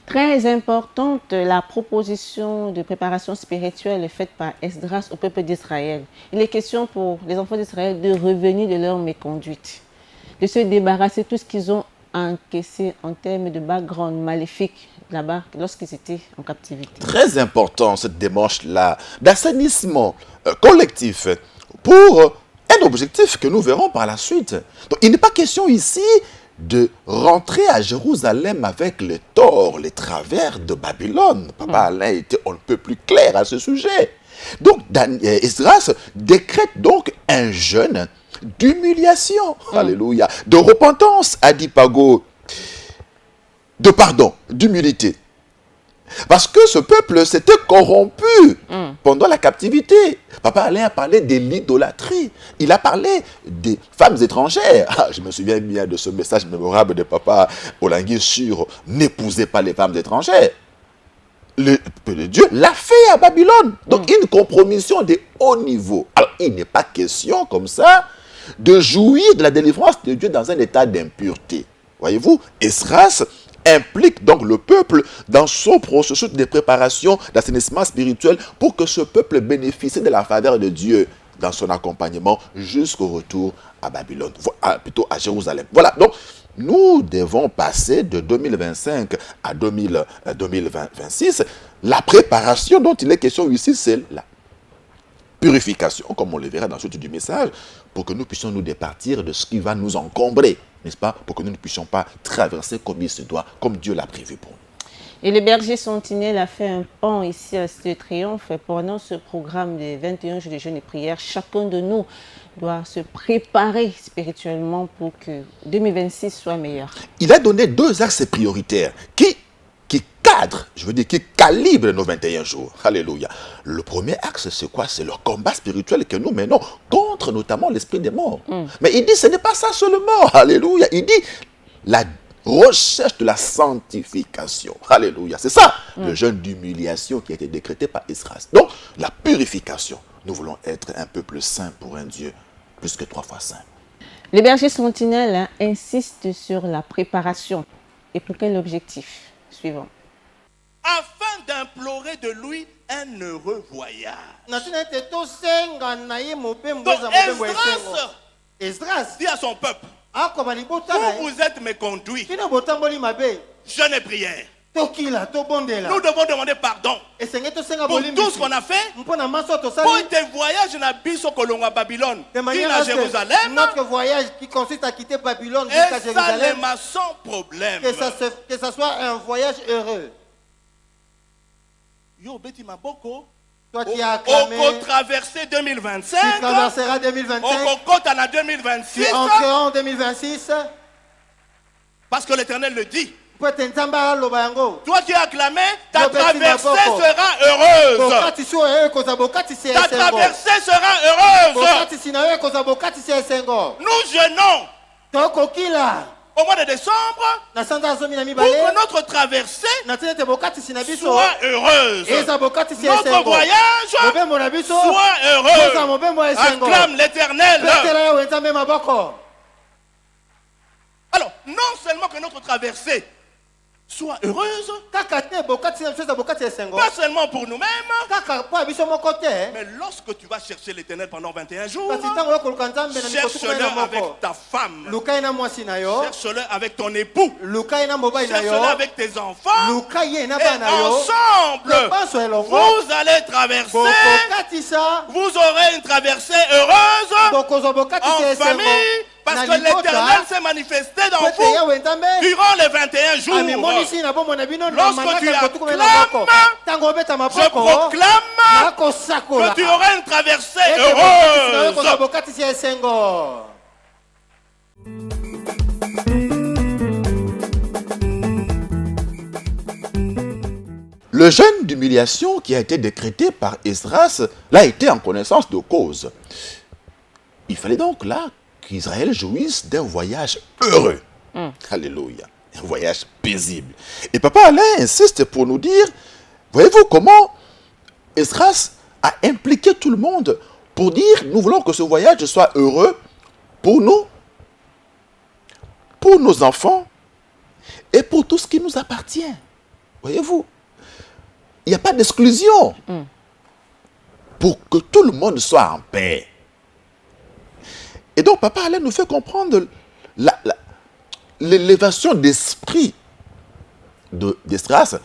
A: Très importante, la proposition de préparation spirituelle faite par Esdras au peuple d'Israël. Il est question pour les enfants d'Israël de revenir de leur méconduite, de se débarrasser de tout ce qu'ils ont encaissé en termes de background maléfique là-bas lorsqu'ils étaient en captivité.
B: Très important cette démarche-là d'assainissement collectif pour un objectif que nous verrons par la suite. Donc, il n'est pas question ici de rentrer à Jérusalem avec les torts, les travers de Babylone. Papa Alain était on ne peut plus clair à ce sujet. Donc, Esdras décrète donc un jeûne d'humiliation, alléluia, de repentance, a dit Pago, de pardon, d'humilité. Parce que ce peuple s'était corrompu pendant la captivité. Papa Alain a parlé de l'idolâtrie. Il a parlé des femmes étrangères. Ah, je me souviens bien de ce message mémorable de Papa Olangui sur « N'épousez pas les femmes étrangères ». Le peuple de Dieu l'a fait à Babylone. Donc une compromission de haut niveau. Alors il n'est pas question comme ça de jouir de la délivrance de Dieu dans un état d'impureté. Voyez-vous, Esdras implique donc le peuple dans son processus de préparation d'assainissement spirituel pour que ce peuple bénéficie de la faveur de Dieu dans son accompagnement jusqu'au retour à Babylone, plutôt à Jérusalem. Voilà, donc nous devons passer de 2025 à 2026. La préparation dont il est question ici, c'est la purification, comme on le verra dans la suite du message, pour que nous puissions nous départir de ce qui va nous encombrer, n'est-ce pas, pour que nous ne puissions pas traverser comme il se doit, comme Dieu l'a prévu pour nous.
A: Et le berger Sentinelle a fait un pont ici à ce triomphe. Pendant ce programme de 21 jours de jeûne et prière, chacun de nous doit se préparer spirituellement pour que 2026 soit meilleur.
B: Il a donné 2 axes prioritaires qui cadrent, je veux dire, qui calibrent nos 21 jours. Alléluia. Le premier axe, c'est quoi? C'est le combat spirituel que nous menons contre notamment l'esprit des morts. Mais il dit, ce n'est pas ça seulement. Alléluia. Il dit, la recherche de la sanctification. Alléluia. C'est ça, le jeûne d'humiliation qui a été décrété par Esdras. Donc, la purification. Nous voulons être un peuple saint pour un Dieu plus que 3 fois saint.
A: Le berger Sentinelle insiste sur la préparation. Et pour quel objectif? Suivant.
C: Afin d'implorer de lui un heureux voyage. Donc Esdras dit à son peuple, vous êtes mes conduits. Jeûne et prière. Nous devons demander pardon pour tout ce qu'on a fait. Pour des voyages na biso kolonga Babylone, qui à Jérusalem.
D: Notre voyage qui consiste à quitter Babylone jusqu'à Jérusalem.
C: Sans problème.
D: Que ça soit un voyage heureux.
C: Yo beti maboko.
D: Toi qui as acclamé.
C: On traverser 2025.
D: Tu traverseras 2025.
C: On compte en 2026.
D: Tu entreras en 2026.
C: Parce que l'Éternel le dit.
D: Toi
C: qui as acclamé, ta traversée sera heureuse. Ta traversée sera heureuse. Nous jeûnons au mois de décembre pour que notre traversée soit heureuse. Notre voyage soit heureux. Acclame l'Éternel. Alors, non seulement que notre traversée soit heureuse, pas seulement pour nous-mêmes, mais lorsque tu vas chercher l'Éternel pendant 21 jours, cherche-le avec ta femme, cherche-le avec ton époux, cherche-le avec tes enfants, et ensemble, vous allez traverser, vous aurez une traversée heureuse, en famille, parce que l'Éternel s'est manifesté dans vous durant les 21 jours. Lorsque tu acclames, je proclame que tu auras une traversée heureuse.
B: Le jeûne d'humiliation qui a été décrété par Esdras l'a été en connaissance de cause. Il fallait donc là qu'Israël jouisse d'un voyage heureux. Alléluia. Un voyage paisible. Et Papa Alain insiste pour nous dire, voyez-vous comment Esdras a impliqué tout le monde pour dire, nous voulons que ce voyage soit heureux pour nous, pour nos enfants et pour tout ce qui nous appartient. Voyez-vous, il n'y a pas d'exclusion pour que tout le monde soit en paix. Et donc, Papa Alain nous fait comprendre l'élévation d'esprit d'Esdras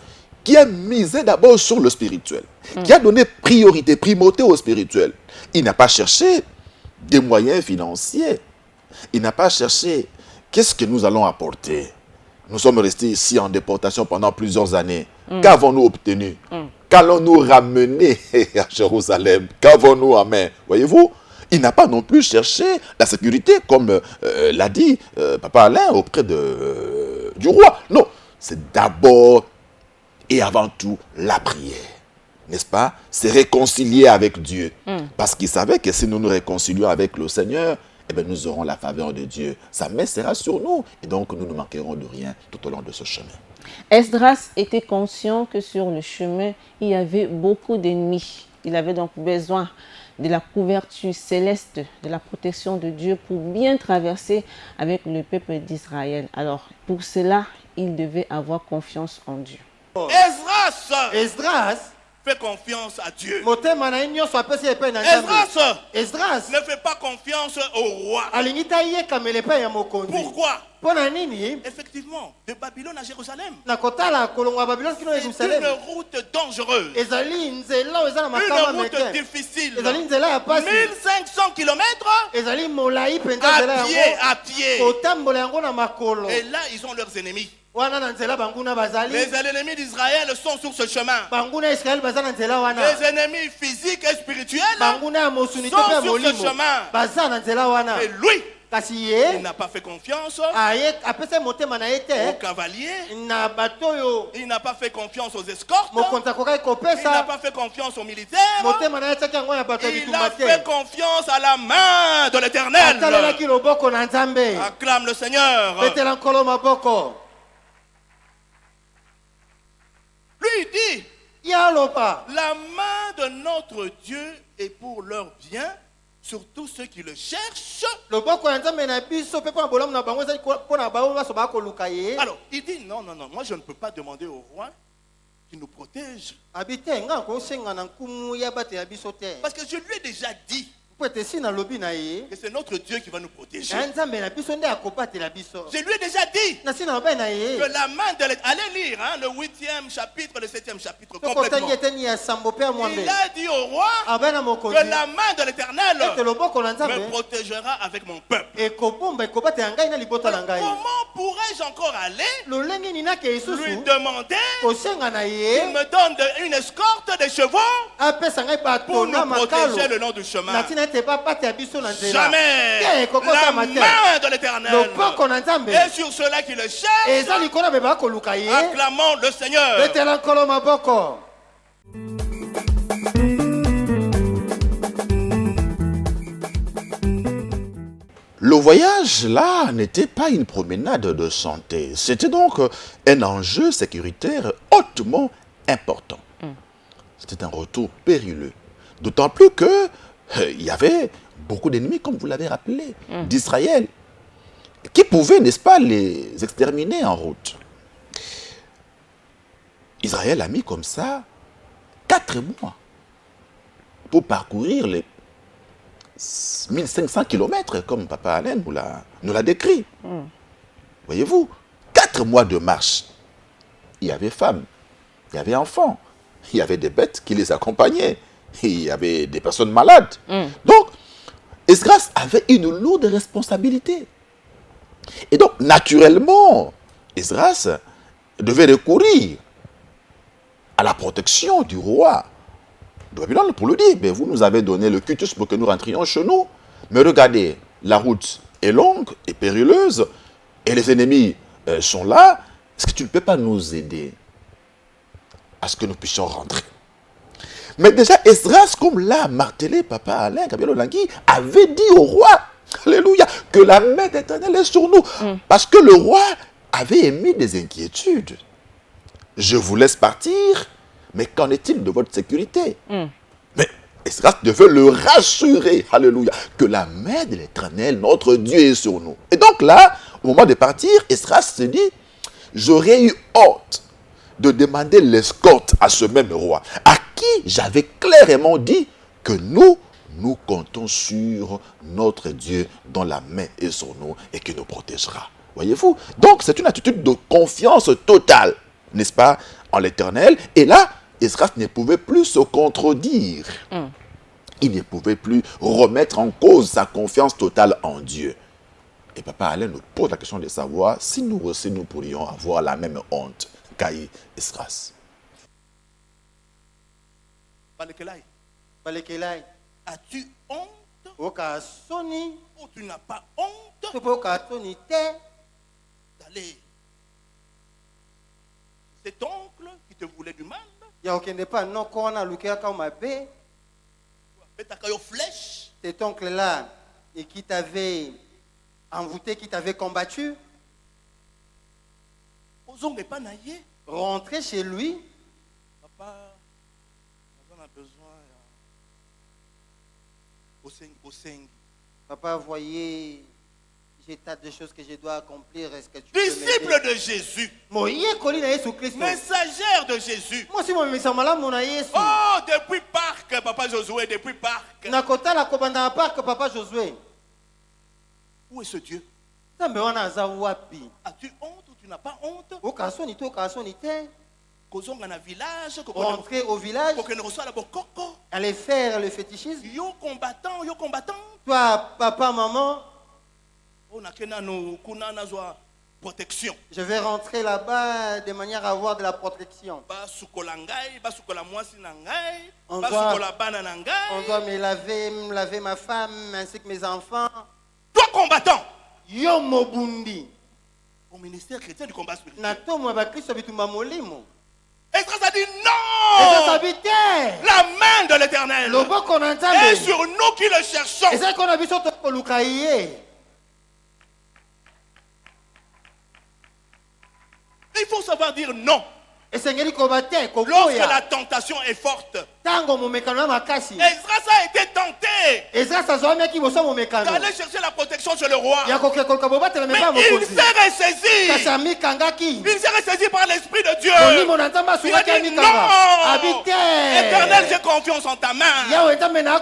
B: qui a misé d'abord sur le spirituel, qui a donné priorité, primauté au spirituel. Il n'a pas cherché des moyens financiers. Il n'a pas cherché qu'est-ce que nous allons apporter. Nous sommes restés ici en déportation pendant plusieurs années. Qu'avons-nous obtenu? Qu'allons-nous ramener à Jérusalem? Qu'avons-nous en main? Voyez-vous? Il n'a pas non plus cherché la sécurité, comme l'a dit Papa Alain auprès du roi. Non, c'est d'abord et avant tout la prière. N'est-ce pas? C'est réconcilier avec Dieu. Parce qu'il savait que si nous nous réconcilions avec le Seigneur, eh bien, nous aurons la faveur de Dieu. Sa main sera sur nous et donc nous ne manquerons de rien tout au long de ce chemin.
A: Esdras était conscient que sur le chemin, il y avait beaucoup d'ennemis. Il avait donc besoin de la couverture céleste, de la protection de Dieu pour bien traverser avec le peuple d'Israël. Alors, pour cela, il devait avoir confiance en Dieu.
C: Esdras fait confiance à Dieu. Esdras ne fait pas confiance au roi. Pourquoi? Effectivement, de Babylone à Jérusalem, c'est une route dangereuse, une route difficile, 1500 km à pied. Et là, ils ont leurs ennemis. Les ennemis d'Israël sont sur ce chemin. Les ennemis physiques et spirituels sont sur ce chemin. Et lui, il n'a pas fait confiance aux cavaliers. Il n'a pas fait confiance aux escortes. Il n'a pas fait confiance aux militaires. Il a fait confiance à la main de l'Éternel. Acclame le Seigneur. Lui dit, la main de notre Dieu est pour leur bien, surtout ceux qui le cherchent. Alors, il dit, non, moi je ne peux pas demander au roi qui nous protège. Parce que je lui ai déjà dit que c'est notre Dieu qui va nous protéger. Je lui ai déjà dit que la main de l'Éternel, allez lire le 8e chapitre, le 7e chapitre complètement. Il a dit au roi que la main de l'Éternel me protégera avec mon peuple. Comment pourrais-je encore aller lui demander qu'il me donne une escorte de chevaux pour nous protéger le long du chemin? Jamais. La main de l'Éternel est sur ceux-là qui le cherchent. Acclamons le Seigneur.
B: Le voyage, là, n'était pas une promenade de santé. C'était donc un enjeu sécuritaire hautement important. C'était un retour périlleux. D'autant plus que il y avait beaucoup d'ennemis, comme vous l'avez rappelé, d'Israël, qui pouvaient, n'est-ce pas, les exterminer en route. Israël a mis comme ça 4 mois pour parcourir les 1500 km, comme Papa Alain nous l'a décrit. Voyez-vous, 4 mois de marche. Il y avait femmes, il y avait enfants, il y avait des bêtes qui les accompagnaient. Il y avait des personnes malades. Donc, Esdras avait une lourde responsabilité. Et donc, naturellement, Esdras devait recourir à la protection du roi de Babylone pour lui dire, mais vous nous avez donné le cutus pour que nous rentrions chez nous. Mais regardez, la route est longue et périlleuse et les ennemis sont là. Est-ce que tu ne peux pas nous aider à ce que nous puissions rentrer? Mais déjà, Esdras, comme l'a martelé Papa Alain Gabriel Olangui, avait dit au roi, alléluia, que la main d'Éternel est sur nous. Parce que le roi avait émis des inquiétudes. Je vous laisse partir, mais qu'en est-il de votre sécurité? Mais Esdras devait le rassurer, alléluia, que la main de l'Éternel, notre Dieu, est sur nous. Et donc là, au moment de partir, Esdras se dit, j'aurais eu honte de demander l'escorte à ce même roi, à qui j'avais clairement dit que nous comptons sur notre Dieu dont la main est sur nous et qui nous protégera. Voyez-vous? Donc, c'est une attitude de confiance totale, n'est-ce pas, en l'Éternel. Et là, Esdras ne pouvait plus se contredire. Il ne pouvait plus remettre en cause sa confiance totale en Dieu. Et Papa Alain nous pose la question de savoir si nous aussi nous pourrions avoir la même honte qu'a eu Esdras.
C: As-tu honte ou tu n'as pas honte d'aller? Cet oncle qui te voulait du mal. Flèche.
D: Cet oncle-là, et qui t'avait envoûté, qui t'avait combattu, rentrer chez lui.
C: Papa, on a besoin.
D: Papa, voyez, j'ai tas de choses que je dois accomplir. Est-ce que tu
C: disciple
D: peux
C: de Jésus.
D: Messagère
C: de Jésus.
D: Oh,
C: depuis parc, Papa Josué, depuis parc. Où est ce Dieu? As-tu honte ou tu n'as pas honte?
D: Rentrer au village, aller faire le fétichisme.
C: Yo combattant.
D: Toi, papa, maman,
C: protection.
D: Je vais rentrer là-bas de manière à avoir de la protection. On doit me laver ma femme ainsi que mes enfants.
C: Toi combattant.
D: Yo mobundi.
C: Au ministère chrétien du combat spirituel.
D: Esdras
C: a dit non.
D: La
C: main de l'Éternel est sur nous qui le cherchons. Il faut savoir dire non. Lorsque la tentation est forte. Esdras a été tenté d'aller chercher la protection chez le roi. Mais il s'est ressaisi. Il s'est ressaisi par l'Esprit de Dieu. Il a dit non. Éternel, j'ai confiance en ta main. Pendant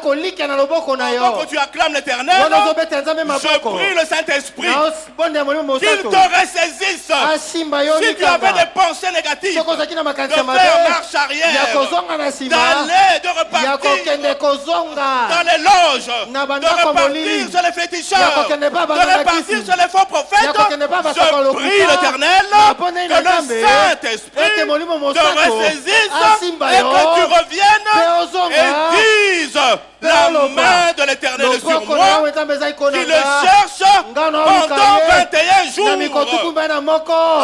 C: que tu acclames l'Éternel, je prie le Saint-Esprit qu'il te ressaisisse. Si tu avais des pensées négatives, de faire marche arrière, d'aller, de repartir dans les loges, de repartir sur les féticheurs, de repartir sur les faux prophètes, je prie l'Éternel que le Saint-Esprit te ressaisisse et que tu reviennes et dises la main de l'Éternel est sur moi, qui le cherche pendant 21 jours.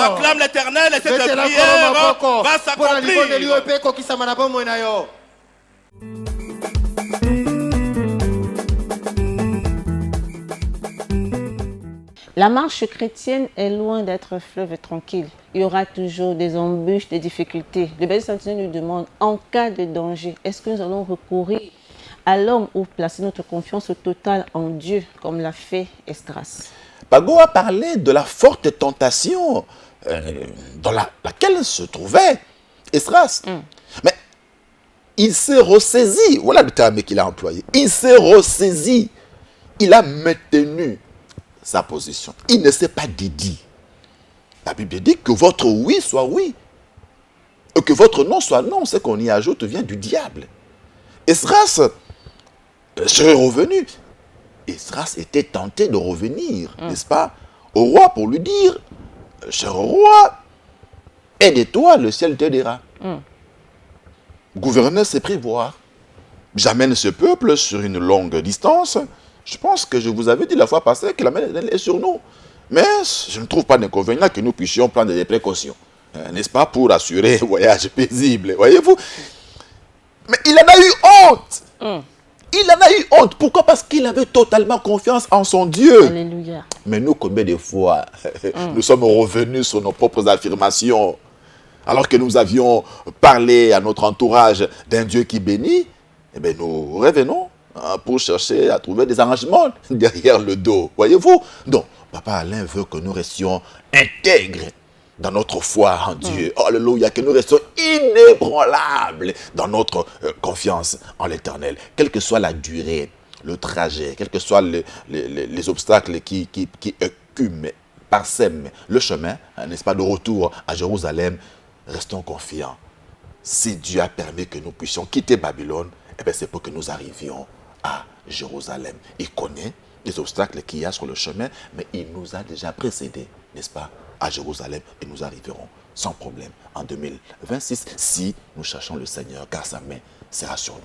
C: Acclame l'Éternel et cette prière va s'accomplir.
A: La marche chrétienne est loin d'être fleuve tranquille. Il y aura toujours des embûches, des difficultés. Le Berger Sentinelle nous demande, en cas de danger, est-ce que nous allons recourir à l'homme ou placer notre confiance totale en Dieu, comme l'a fait Esdras?
B: Pago a parlé de la forte tentation dans laquelle se trouvait Esdras. Mais il s'est ressaisi, voilà le terme qu'il a employé, il s'est ressaisi, il a maintenu sa position. Il ne s'est pas dédié. La Bible dit que votre oui soit oui, et que votre non soit non. Ce qu'on y ajoute vient du diable. Esdras serait revenu. Esdras était tenté de revenir, n'est-ce pas, au roi pour lui dire, cher roi, aide-toi, le ciel t'aidera. Gouverneur sait prévoir. J'amène ce peuple sur une longue distance. Je pense que je vous avais dit la fois passée que la main est sur nous. Mais je ne trouve pas d'inconvénient que nous puissions prendre des précautions. N'est-ce pas, pour assurer un voyage paisible, voyez-vous. Mais il en a eu honte. Il en a eu honte. Pourquoi? Parce qu'il avait totalement confiance en son Dieu.
A: Alléluia.
B: Mais nous, combien de fois, nous sommes revenus sur nos propres affirmations, alors que nous avions parlé à notre entourage d'un Dieu qui bénit, eh bien nous revenons pour chercher à trouver des arrangements derrière le dos. Voyez-vous? Donc, Papa Alain veut que nous restions intègres dans notre foi en Dieu. Alléluia, que nous restions inébranlables dans notre confiance en l'Éternel. Quelle que soit la durée, le trajet, quels que soient les obstacles qui écument, parsèment le chemin, n'est-ce pas, de retour à Jérusalem, restons confiants. Si Dieu a permis que nous puissions quitter Babylone, eh bien c'est pour que nous arrivions à Jérusalem. Il connaît les obstacles qu'il y a sur le chemin, mais il nous a déjà précédés, n'est-ce pas, à Jérusalem, et nous arriverons sans problème en 2026 si nous cherchons le Seigneur, car sa main sera sur nous.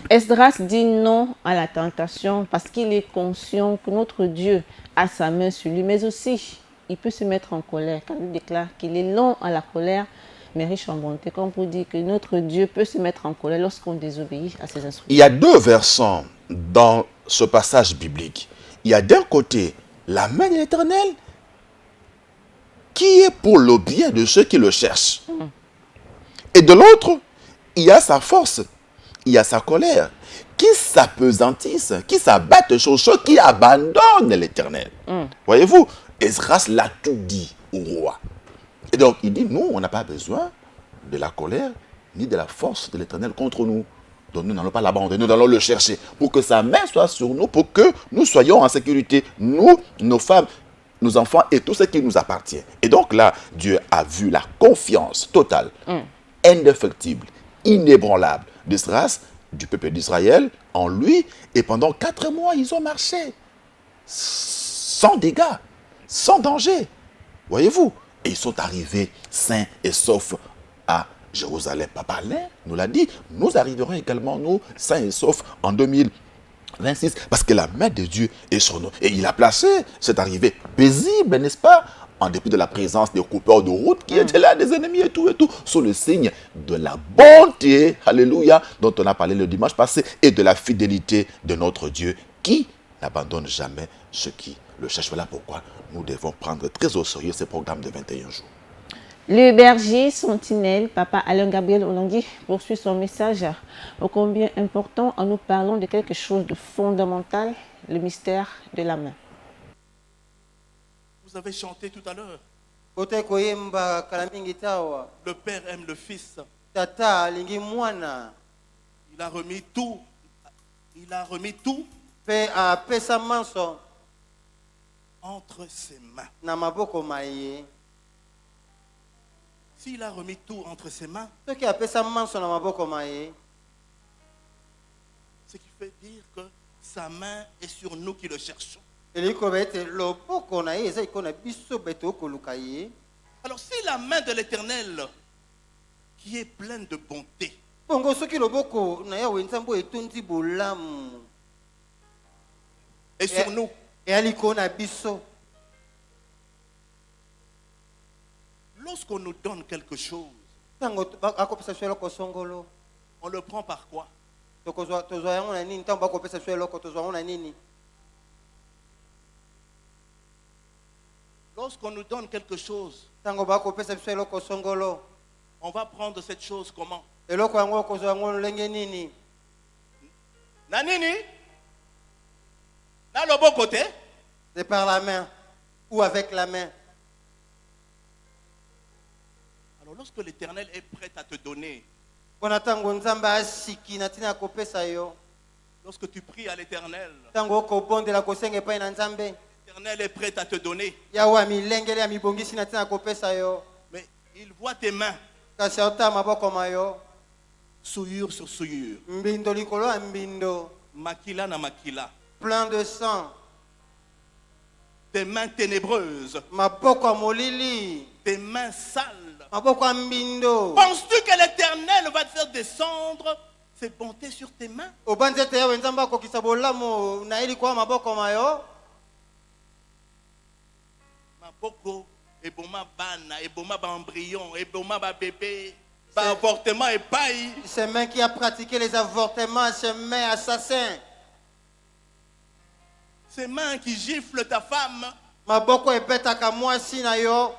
A: Esdras dit non à la tentation parce qu'il est conscient que notre Dieu a sa main sur lui, mais aussi il peut se mettre en colère, car il déclare qu'il est lent à la colère, mais riche en bonté, comme pour dire que notre Dieu peut se mettre en colère lorsqu'on désobéit à ses instructions.
B: Il y a deux versants dans ce passage biblique. Il y a d'un côté la main de l'Éternel qui est pour le bien de ceux qui le cherchent. Et de l'autre, il y a sa force, il y a sa colère, qui s'apesantissent, qui s'abattent sur ceux qui abandonnent l'Éternel. Voyez-vous, Esdras l'a tout dit au roi. Et donc, il dit, nous, on n'a pas besoin de la colère, ni de la force de l'Éternel contre nous. Donc, nous n'allons pas l'abandonner, nous allons le chercher, pour que sa main soit sur nous, pour que nous soyons en sécurité, nous, nos femmes, nos enfants et tout ce qui nous appartient. Et donc là, Dieu a vu la confiance totale, indéfectible, inébranlable d'Esdras, du peuple d'Israël, en lui. Et pendant 4 mois, ils ont marché sans dégâts, sans danger. Voyez-vous? Et ils sont arrivés sains et saufs à Jérusalem. Papa Alain nous l'a dit, nous arriverons également, nous, sains et saufs en 2026, parce que la main de Dieu est sur nous. Et il a placé cette arrivée paisible, n'est-ce pas? En dépit de la présence des coupeurs de route qui étaient là, des ennemis et tout, sous le signe de la bonté, alléluia, dont on a parlé le dimanche passé, et de la fidélité de notre Dieu, qui n'abandonne jamais ceux qui le cherchent. Voilà pourquoi nous devons prendre très au sérieux ce programme de 21 jours.
A: Le berger sentinelle, Papa Alain Gabriel Olangui, poursuit son message ô combien important en nous parlant de quelque chose de fondamental, le mystère de la main.
C: Vous avez chanté tout à l'heure.
D: Kote koyemba kala mingi tawa.
C: Le Père aime le Fils.
D: Tata alingi mwana.
C: Il a remis tout. Il a remis tout
D: Pe apesa manso
C: entre ses mains.
D: na maboko maye.
C: S'il a remis tout entre ses mains,
D: Soki apesa manso na maboko maye,
C: ce qui fait dire que sa main est sur nous qui le cherchons.
D: eliko bete loboko na ye eza ikona biso beto koluka ye.
C: Alors si la main de l'Éternel, qui est pleine de bonté,
D: Bongo soki loboko na Yawe nzambo etondi bolamu
C: est sur nous,
D: e aliko na biso,
C: lorsqu'on nous donne quelque chose,
D: tango akopesa biso eloko songolo,
C: on le prend par quoi?
D: tozwa yango na nini? Ntango bakopesa biso eloko tozwa yango na nini?
C: Lorsqu'on nous donne quelque chose,
D: Tango bakopesa biso eloko songolo,
C: on va prendre cette chose comment?
D: eloko yango kozwa yango lenge nini?
C: Na nini? Na le bon côté?
D: C'est par la main ou avec la main.
C: Alors lorsque l'Éternel est prêt à te donner,
D: Pona tango nzamba asiki na tina kopesa yo,
C: lorsque tu pries à l'Éternel,
D: tango okobondela kosenga epai na nzambe,
C: l'Éternel est prêt à te donner,
D: Yawe amilengele amibongisi na tina kopesa yo,
C: mais il voit tes mains,
D: kasi ota maboko mayo,
C: souillure sur souillure,
D: mbindo likolo ya mbindo,
C: makila na makila,
D: plein de sang,
C: tes mains ténébreuses,
D: maboko ya molili,
C: tes mains sales.
D: maboko ya mbindo.
C: Penses-tu que l'Éternel va te faire descendre ses bontés sur tes mains?
D: Obanzi ete Yawe nzambe akokisa bolamu na ye likolo ya maboko mayo.
C: Maboko, eboma bana, eboma ba embryon, eboma ba bébé, ba avortement et paille.
D: Ces mains qui a pratiqué les avortements, ces mains assassins.
C: Ces mains qui giflent ta femme,
D: Maboko ebetaka mwasi na yo.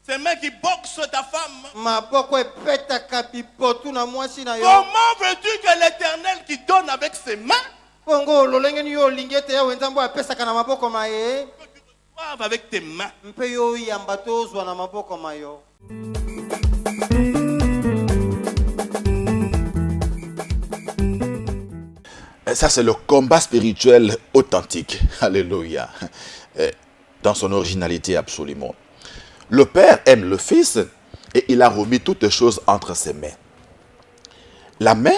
C: ces mains qui boxent ta femme.
D: Maboko ebetaka bipotu na mwasi na yo.
C: Comment veux-tu que l'Éternel qui donne avec ses mains,
D: Bongo lolenge ni yo olingi ete Yawe nzambe apesaka na maboko maye,
C: que tu reçoives avec tes mains?
D: mpe yo oyamba tozwa na maboko mayo.
B: Et ça, c'est le combat spirituel authentique. Alléluia. Dans son originalité absolument. Le Père aime le Fils et il a remis toutes choses entre ses mains. La main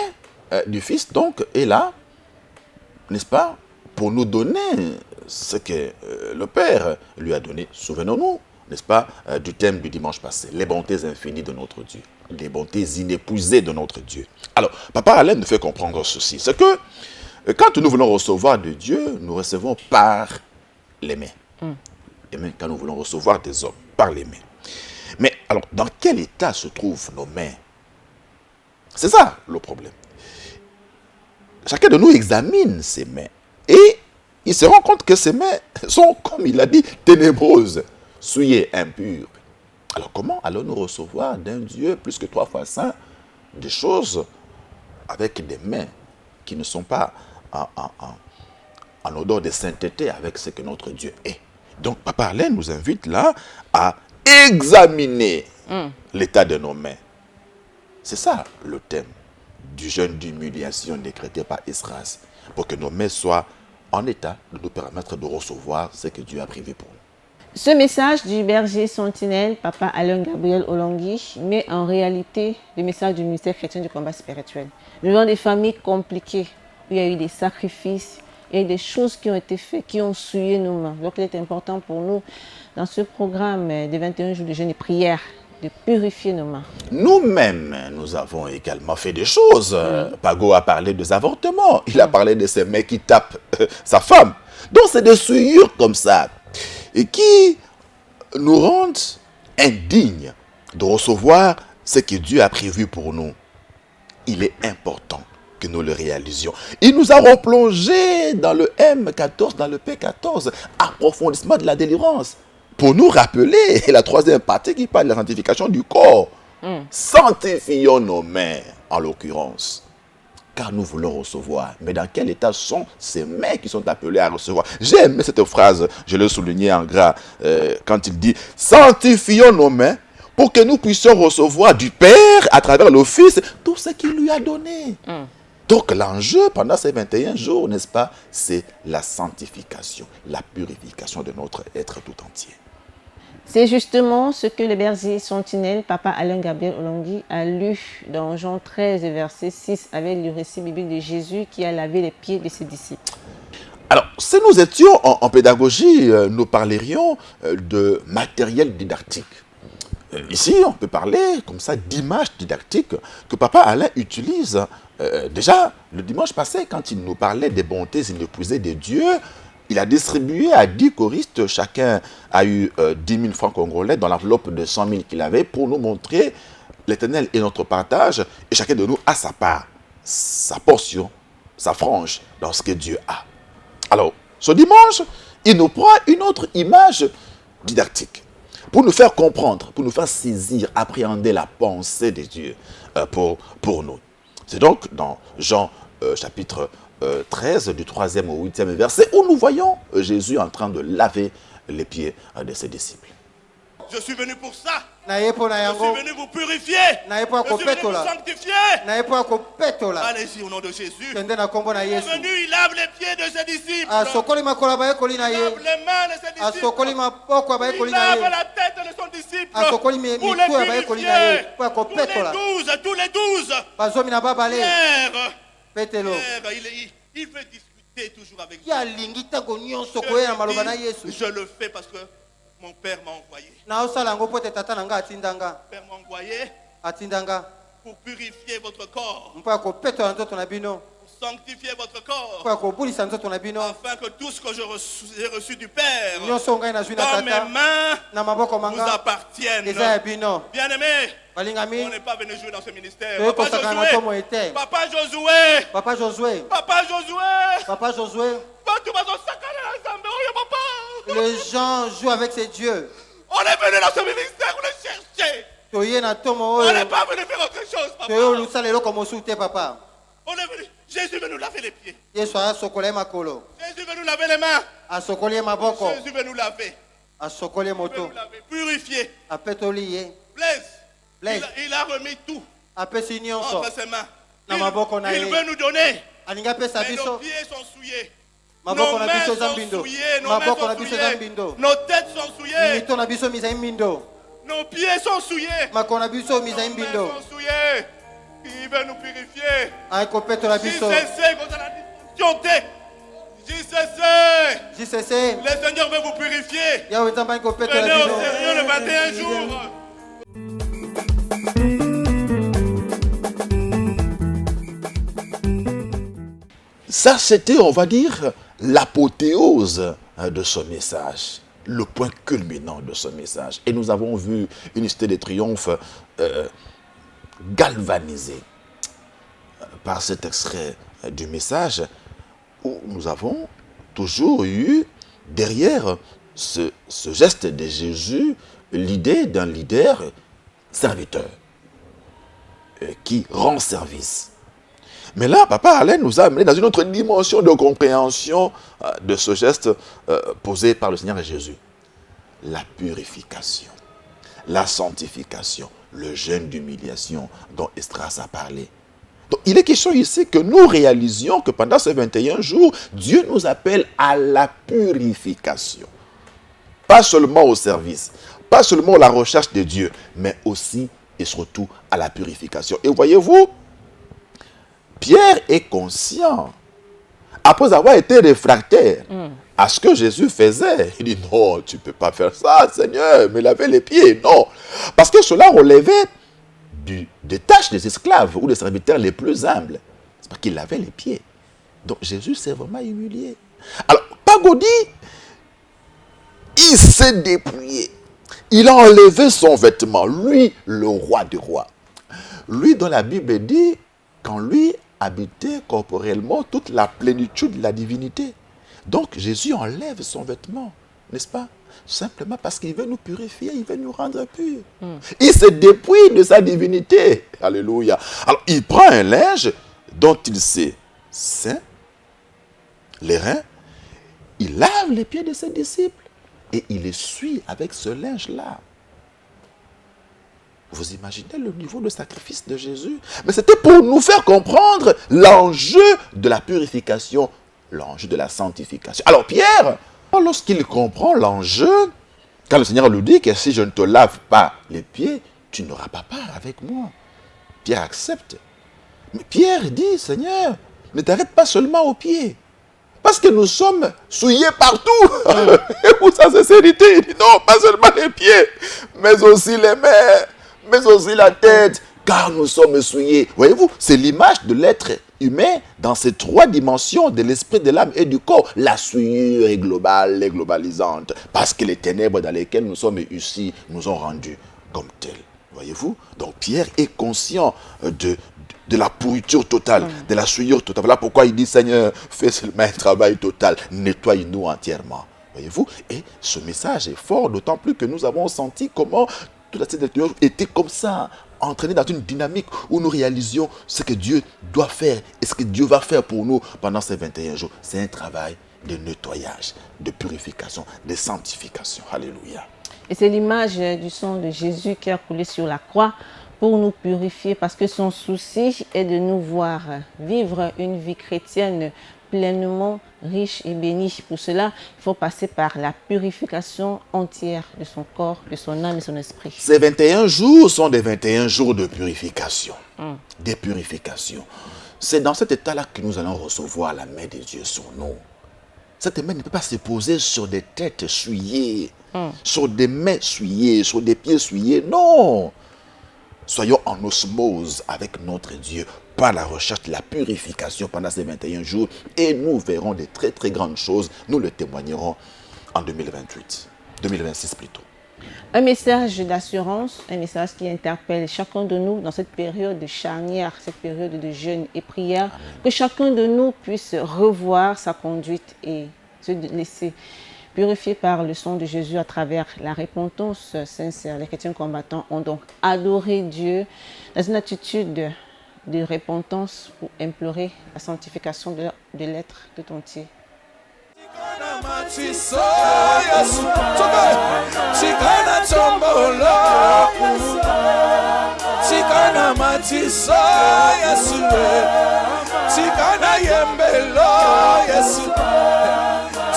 B: du Fils, donc, est là, n'est-ce pas, pour nous donner ce que le Père lui a donné. Souvenons-nous, n'est-ce pas, du thème du dimanche passé, les bontés infinies de notre Dieu, les bontés inépuisées de notre Dieu. Alors, Papa Alain nous fait comprendre ceci, c'est que quand nous voulons recevoir de Dieu, nous recevons par les mains. Et même quand nous voulons recevoir des hommes, par les mains. Mais alors, dans quel état se trouvent nos mains? C'est ça le problème. Chacun de nous examine ses mains et il se rend compte que ses mains sont, comme il a dit, ténébreuses, souillées, impures. Alors comment allons-nous recevoir d'un Dieu plus que 3 fois saint des choses avec des mains qui ne sont pas en odeur de sainteté avec ce que notre Dieu est? Donc Papa Alain nous invite là à examiner l'état de nos mains. C'est ça le thème du jeûne d'humiliation décrété par Esdras, pour que nos mains soient en état de nous permettre de recevoir ce que Dieu a prévu pour nous.
A: Ce message du berger sentinelle, Papa Alain Gabriel Olongui, met en réalité le message du ministère chrétien du combat spirituel. Nous vivons des familles compliquées, où il y a eu des sacrifices, il y a eu des choses qui ont été faites, qui ont souillé nos mains. Donc il est important pour nous, dans ce programme de 21 jours de jeûne et prière, de purifier nos mains.
B: Nous-mêmes, nous avons également fait des choses. Pago a parlé des avortements. Il a parlé de ces mecs qui tapent sa femme. Donc c'est des souillures comme ça et qui nous rendent indignes de recevoir ce que Dieu a prévu pour nous. Il est important que nous le réalisions. Et nous avons plongé dans le M14, dans le P14, approfondissement de la délivrance, pour nous rappeler la troisième partie qui parle de la sanctification du corps. Sanctifions nos mains, en l'occurrence, car nous voulons recevoir. Mais dans quel état sont ces mains qui sont appelées à recevoir? J'ai aimé cette phrase, je l'ai souligné en gras, quand il dit « Sanctifions nos mains pour que nous puissions recevoir du Père, à travers le Fils, tout ce qu'il lui a donné. » Donc l'enjeu pendant ces 21 jours, n'est-ce pas, c'est la sanctification, la purification de notre être tout entier.
A: C'est justement ce que le berger sentinelle, Papa Alain Gabriel Olongui, a lu dans Jean 13, verset 6, avec le récit biblique de Jésus qui a lavé les pieds de ses disciples.
B: Alors, si nous étions en pédagogie, nous parlerions de matériel didactique. Ici, on peut parler comme ça d'images didactiques que Papa Alain utilise. Déjà, le dimanche passé, quand il nous parlait des bontés inépuisées de Dieu, il a distribué à 10 choristes, chacun a eu 10 000 francs congolais dans l'enveloppe de 100 000 qu'il avait pour nous montrer l'Éternel est notre partage et chacun de nous a sa part, sa portion, sa frange dans ce que Dieu a. Alors, ce dimanche, il nous prend une autre image didactique pour nous faire comprendre, pour nous faire saisir, appréhender la pensée de Dieu pour nous. C'est donc dans Jean chapitre 13, du 3e au 8e verset, où nous voyons Jésus en train de laver les pieds de ses disciples.
C: Je suis venu pour ça. Je suis venu vous purifier. Je suis venu vous sanctifier. Allez-y au nom de Jésus. Il est venu, il lave les pieds de ses disciples. Il lave les mains de ses disciples. Il lave la tête de son disciple. Pour les purifier. Tous les 12. Pierre, il veut discuter toujours avec Dieu. Je le fais parce que mon père m'a envoyé. Mon père m'a envoyé pour purifier votre corps. Pour sanctifier votre corps. Afin que tout ce que j'ai reçu du Père dans mes mains vous appartienne. Bien-aimés, on n'est pas venu jouer dans ce ministère. Papa Josué.
D: Les gens jouent avec ces dieux.
C: On est venu dans ce ministère, on est cherché. On n'est pas venu faire autre chose, papa. On est venu. Jésus veut nous laver les pieds. Jésus veut nous laver les mains. Jésus veut nous laver. Purifier. Blaise. Il a remis tout entre ses mains. Il veut nous donner. Mais nos pieds sont souillés. Nos mains sont souillées. Nos têtes sont souillées. Nos pieds sont souillés. Nos mains sont souillées. Il veut nous purifier. JCC. Le Seigneur veut vous purifier. Venez au Seigneur le 21 jours.
B: Ça, c'était, on va dire, l'apothéose de ce message. le point culminant de ce message. Et nous avons vu une cité de triomphe galvanisée par cet extrait du message où nous avons toujours eu derrière ce geste de Jésus l'idée d'un leader serviteur qui rend service. Mais là, Papa Alain nous a amené dans une autre dimension de compréhension de ce geste posé par le Seigneur Jésus. La purification, la sanctification, le jeûne d'humiliation dont Esdras a parlé. Donc, il est question ici que nous réalisions que pendant ces 21 jours, Dieu nous appelle à la purification. Pas seulement au service, pas seulement à la recherche de Dieu, mais aussi et surtout à la purification. Et voyez-vous, Pierre est conscient, après avoir été réfractaire à ce que Jésus faisait, il dit non, tu ne peux pas faire ça, Seigneur, me laver les pieds, non. Parce que cela relevait des tâches des esclaves ou des serviteurs les plus humbles. C'est parce qu'il lavait les pieds. Donc Jésus s'est vraiment humilié. Alors, Pagodi, il s'est dépouillé. Il a enlevé son vêtement. Lui, le roi des rois. Lui dont la Bible dit qu'en lui habitait corporellement toute la plénitude de la divinité. Donc Jésus enlève son vêtement, n'est-ce pas? Simplement parce qu'il veut nous purifier, il veut nous rendre purs. Il se dépouille de sa divinité. Alléluia. Alors il prend un linge dont il sait saint, les reins, il lave les pieds de ses disciples et il les suit avec ce linge-là. Vous imaginez le niveau de sacrifice de Jésus? Mais c'était pour nous faire comprendre l'enjeu de la purification, l'enjeu de la sanctification. Alors Pierre, lorsqu'il comprend l'enjeu, quand le Seigneur lui dit que si je ne te lave pas les pieds, tu n'auras pas part avec moi. Pierre accepte. Mais Pierre dit, Seigneur, ne t'arrête pas seulement aux pieds. Parce que nous sommes souillés partout. Et pour sa sincérité, il dit non, pas seulement les pieds, mais aussi les mains, mais aussi la tête, car nous sommes souillés. Voyez-vous, c'est l'image de l'être humain dans ces trois dimensions de l'esprit, de l'âme et du corps. La souillure est globale et globalisante, parce que les ténèbres dans lesquelles nous sommes ici nous ont rendus comme tels. Voyez-vous, donc Pierre est conscient de la pourriture totale, de la souillure totale. Voilà pourquoi il dit, Seigneur, fais seulement un travail total, nettoie-nous entièrement. Voyez-vous, et ce message est fort, d'autant plus que nous avons senti comment toute la cité était comme ça, entraînée dans une dynamique où nous réalisions ce que Dieu doit faire et ce que Dieu va faire pour nous pendant ces 21 jours. C'est un travail de nettoyage, de purification, de sanctification. Alléluia.
A: Et c'est l'image du sang de Jésus qui a coulé sur la croix pour nous purifier, parce que son souci est de nous voir vivre une vie chrétienne pleinement riche et bénie. Pour cela, il faut passer par la purification entière de son corps, de son âme et son esprit.
B: Ces 21 jours sont des 21 jours de purification, des purifications. C'est dans cet état-là que nous allons recevoir la main de Dieu sur nous. Cette main ne peut pas se poser sur des têtes souillées, sur des mains souillées, sur des pieds souillés. Non! Soyons en osmose avec notre Dieu par la recherche de la purification pendant ces 21 jours et nous verrons de très très grandes choses. Nous le témoignerons en 2026 plutôt.
A: Un message d'assurance, un message qui interpelle chacun de nous dans cette période de charnière, cette période de jeûne et prière, que chacun de nous puisse revoir sa conduite et se laisser purifier par le sang de Jésus à travers la repentance sincère. Les chrétiens combattants ont donc adoré Dieu dans une attitude de repentance pour implorer la sanctification de l'être tout entier.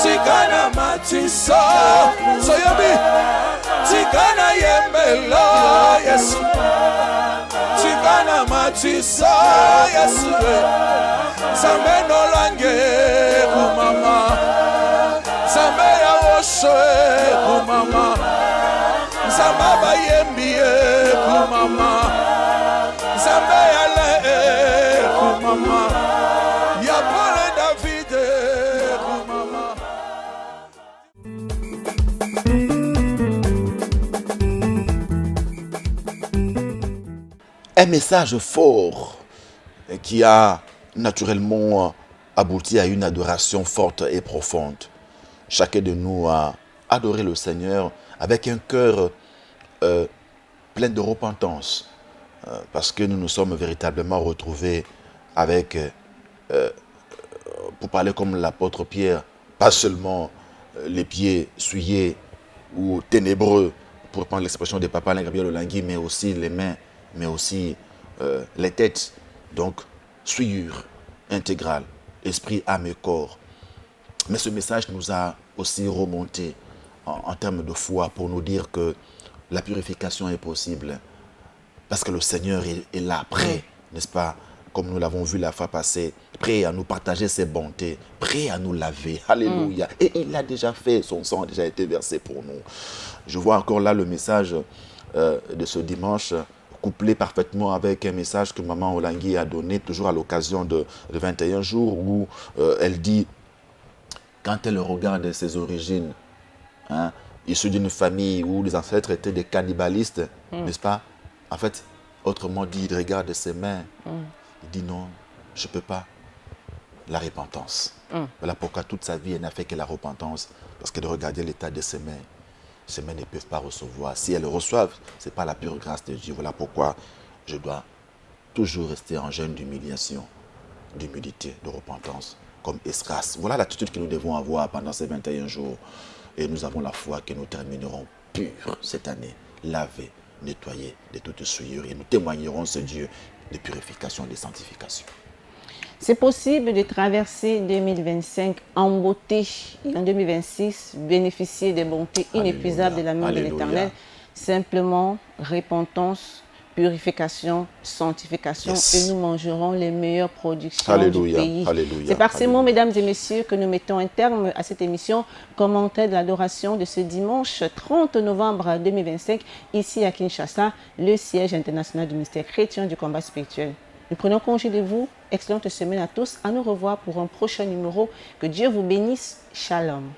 F: Tikana matisa, soyobi. Tikana yembelo, Yesu. Tikana matisa, Yesu. Zambe no lange kumama, zambe ya oshe kumama, zamba ba yembie kumama, zambe ya le kumama, ya pole David kumama.
B: message fort qui a naturellement abouti à une adoration forte et profonde. Chacun de nous a adoré le Seigneur avec un cœur plein de repentance, parce que nous nous sommes véritablement retrouvés avec, pour parler comme l'apôtre Pierre, pas seulement les pieds souillés ou ténébreux, pour prendre l'expression de Papa Gabriel Olangui, mais aussi les mains, mais aussi les têtes. Donc, souillure intégrale, esprit, âme et corps. Mais ce message nous a aussi remonté en termes de foi pour nous dire que la purification est possible. Parce que le Seigneur est là, prêt, n'est-ce pas? Comme nous l'avons vu la fois passée, prêt à nous partager ses bontés, prêt à nous laver. Alléluia. Et il a déjà fait, son sang a déjà été versé pour nous. Je vois encore là le message de ce dimanche, couplé parfaitement avec un message que Maman Olangui a donné toujours à l'occasion de 21 jours, où elle dit, quand elle regarde ses origines, hein, issus d'une famille où les ancêtres étaient des cannibalistes, n'est-ce pas? En fait, autrement dit, il regarde ses mains, il dit non, je ne peux pas. La repentance. Voilà pourquoi toute sa vie, elle n'a fait que la repentance, parce qu'elle regardait l'état de ses mains. Ces mains ne peuvent pas recevoir. Si elles le reçoivent, ce n'est pas la pure grâce de Dieu. Voilà pourquoi je dois toujours rester en jeûne d'humiliation, d'humilité, de repentance, comme Esdras. Voilà l'attitude que nous devons avoir pendant ces 21 jours. Et nous avons la foi que nous terminerons purs cette année, lavés, nettoyés de toute souillure. Et nous témoignerons ce Dieu de purification et de sanctification.
A: C'est possible de traverser 2025 en beauté et en 2026 bénéficier des bontés inépuisables de l'amour de l'Éternel. Simplement, repentance, purification, sanctification, et nous mangerons les meilleures productions du pays. C'est par ces mots, mesdames et messieurs, que nous mettons un terme à cette émission commentaire de l'adoration de ce dimanche 30 novembre 2025, ici à Kinshasa, le siège international du ministère chrétien du combat spirituel. Nous prenons congé de vous. Excellente semaine à tous. À nous revoir pour un prochain numéro. Que Dieu vous bénisse. Shalom.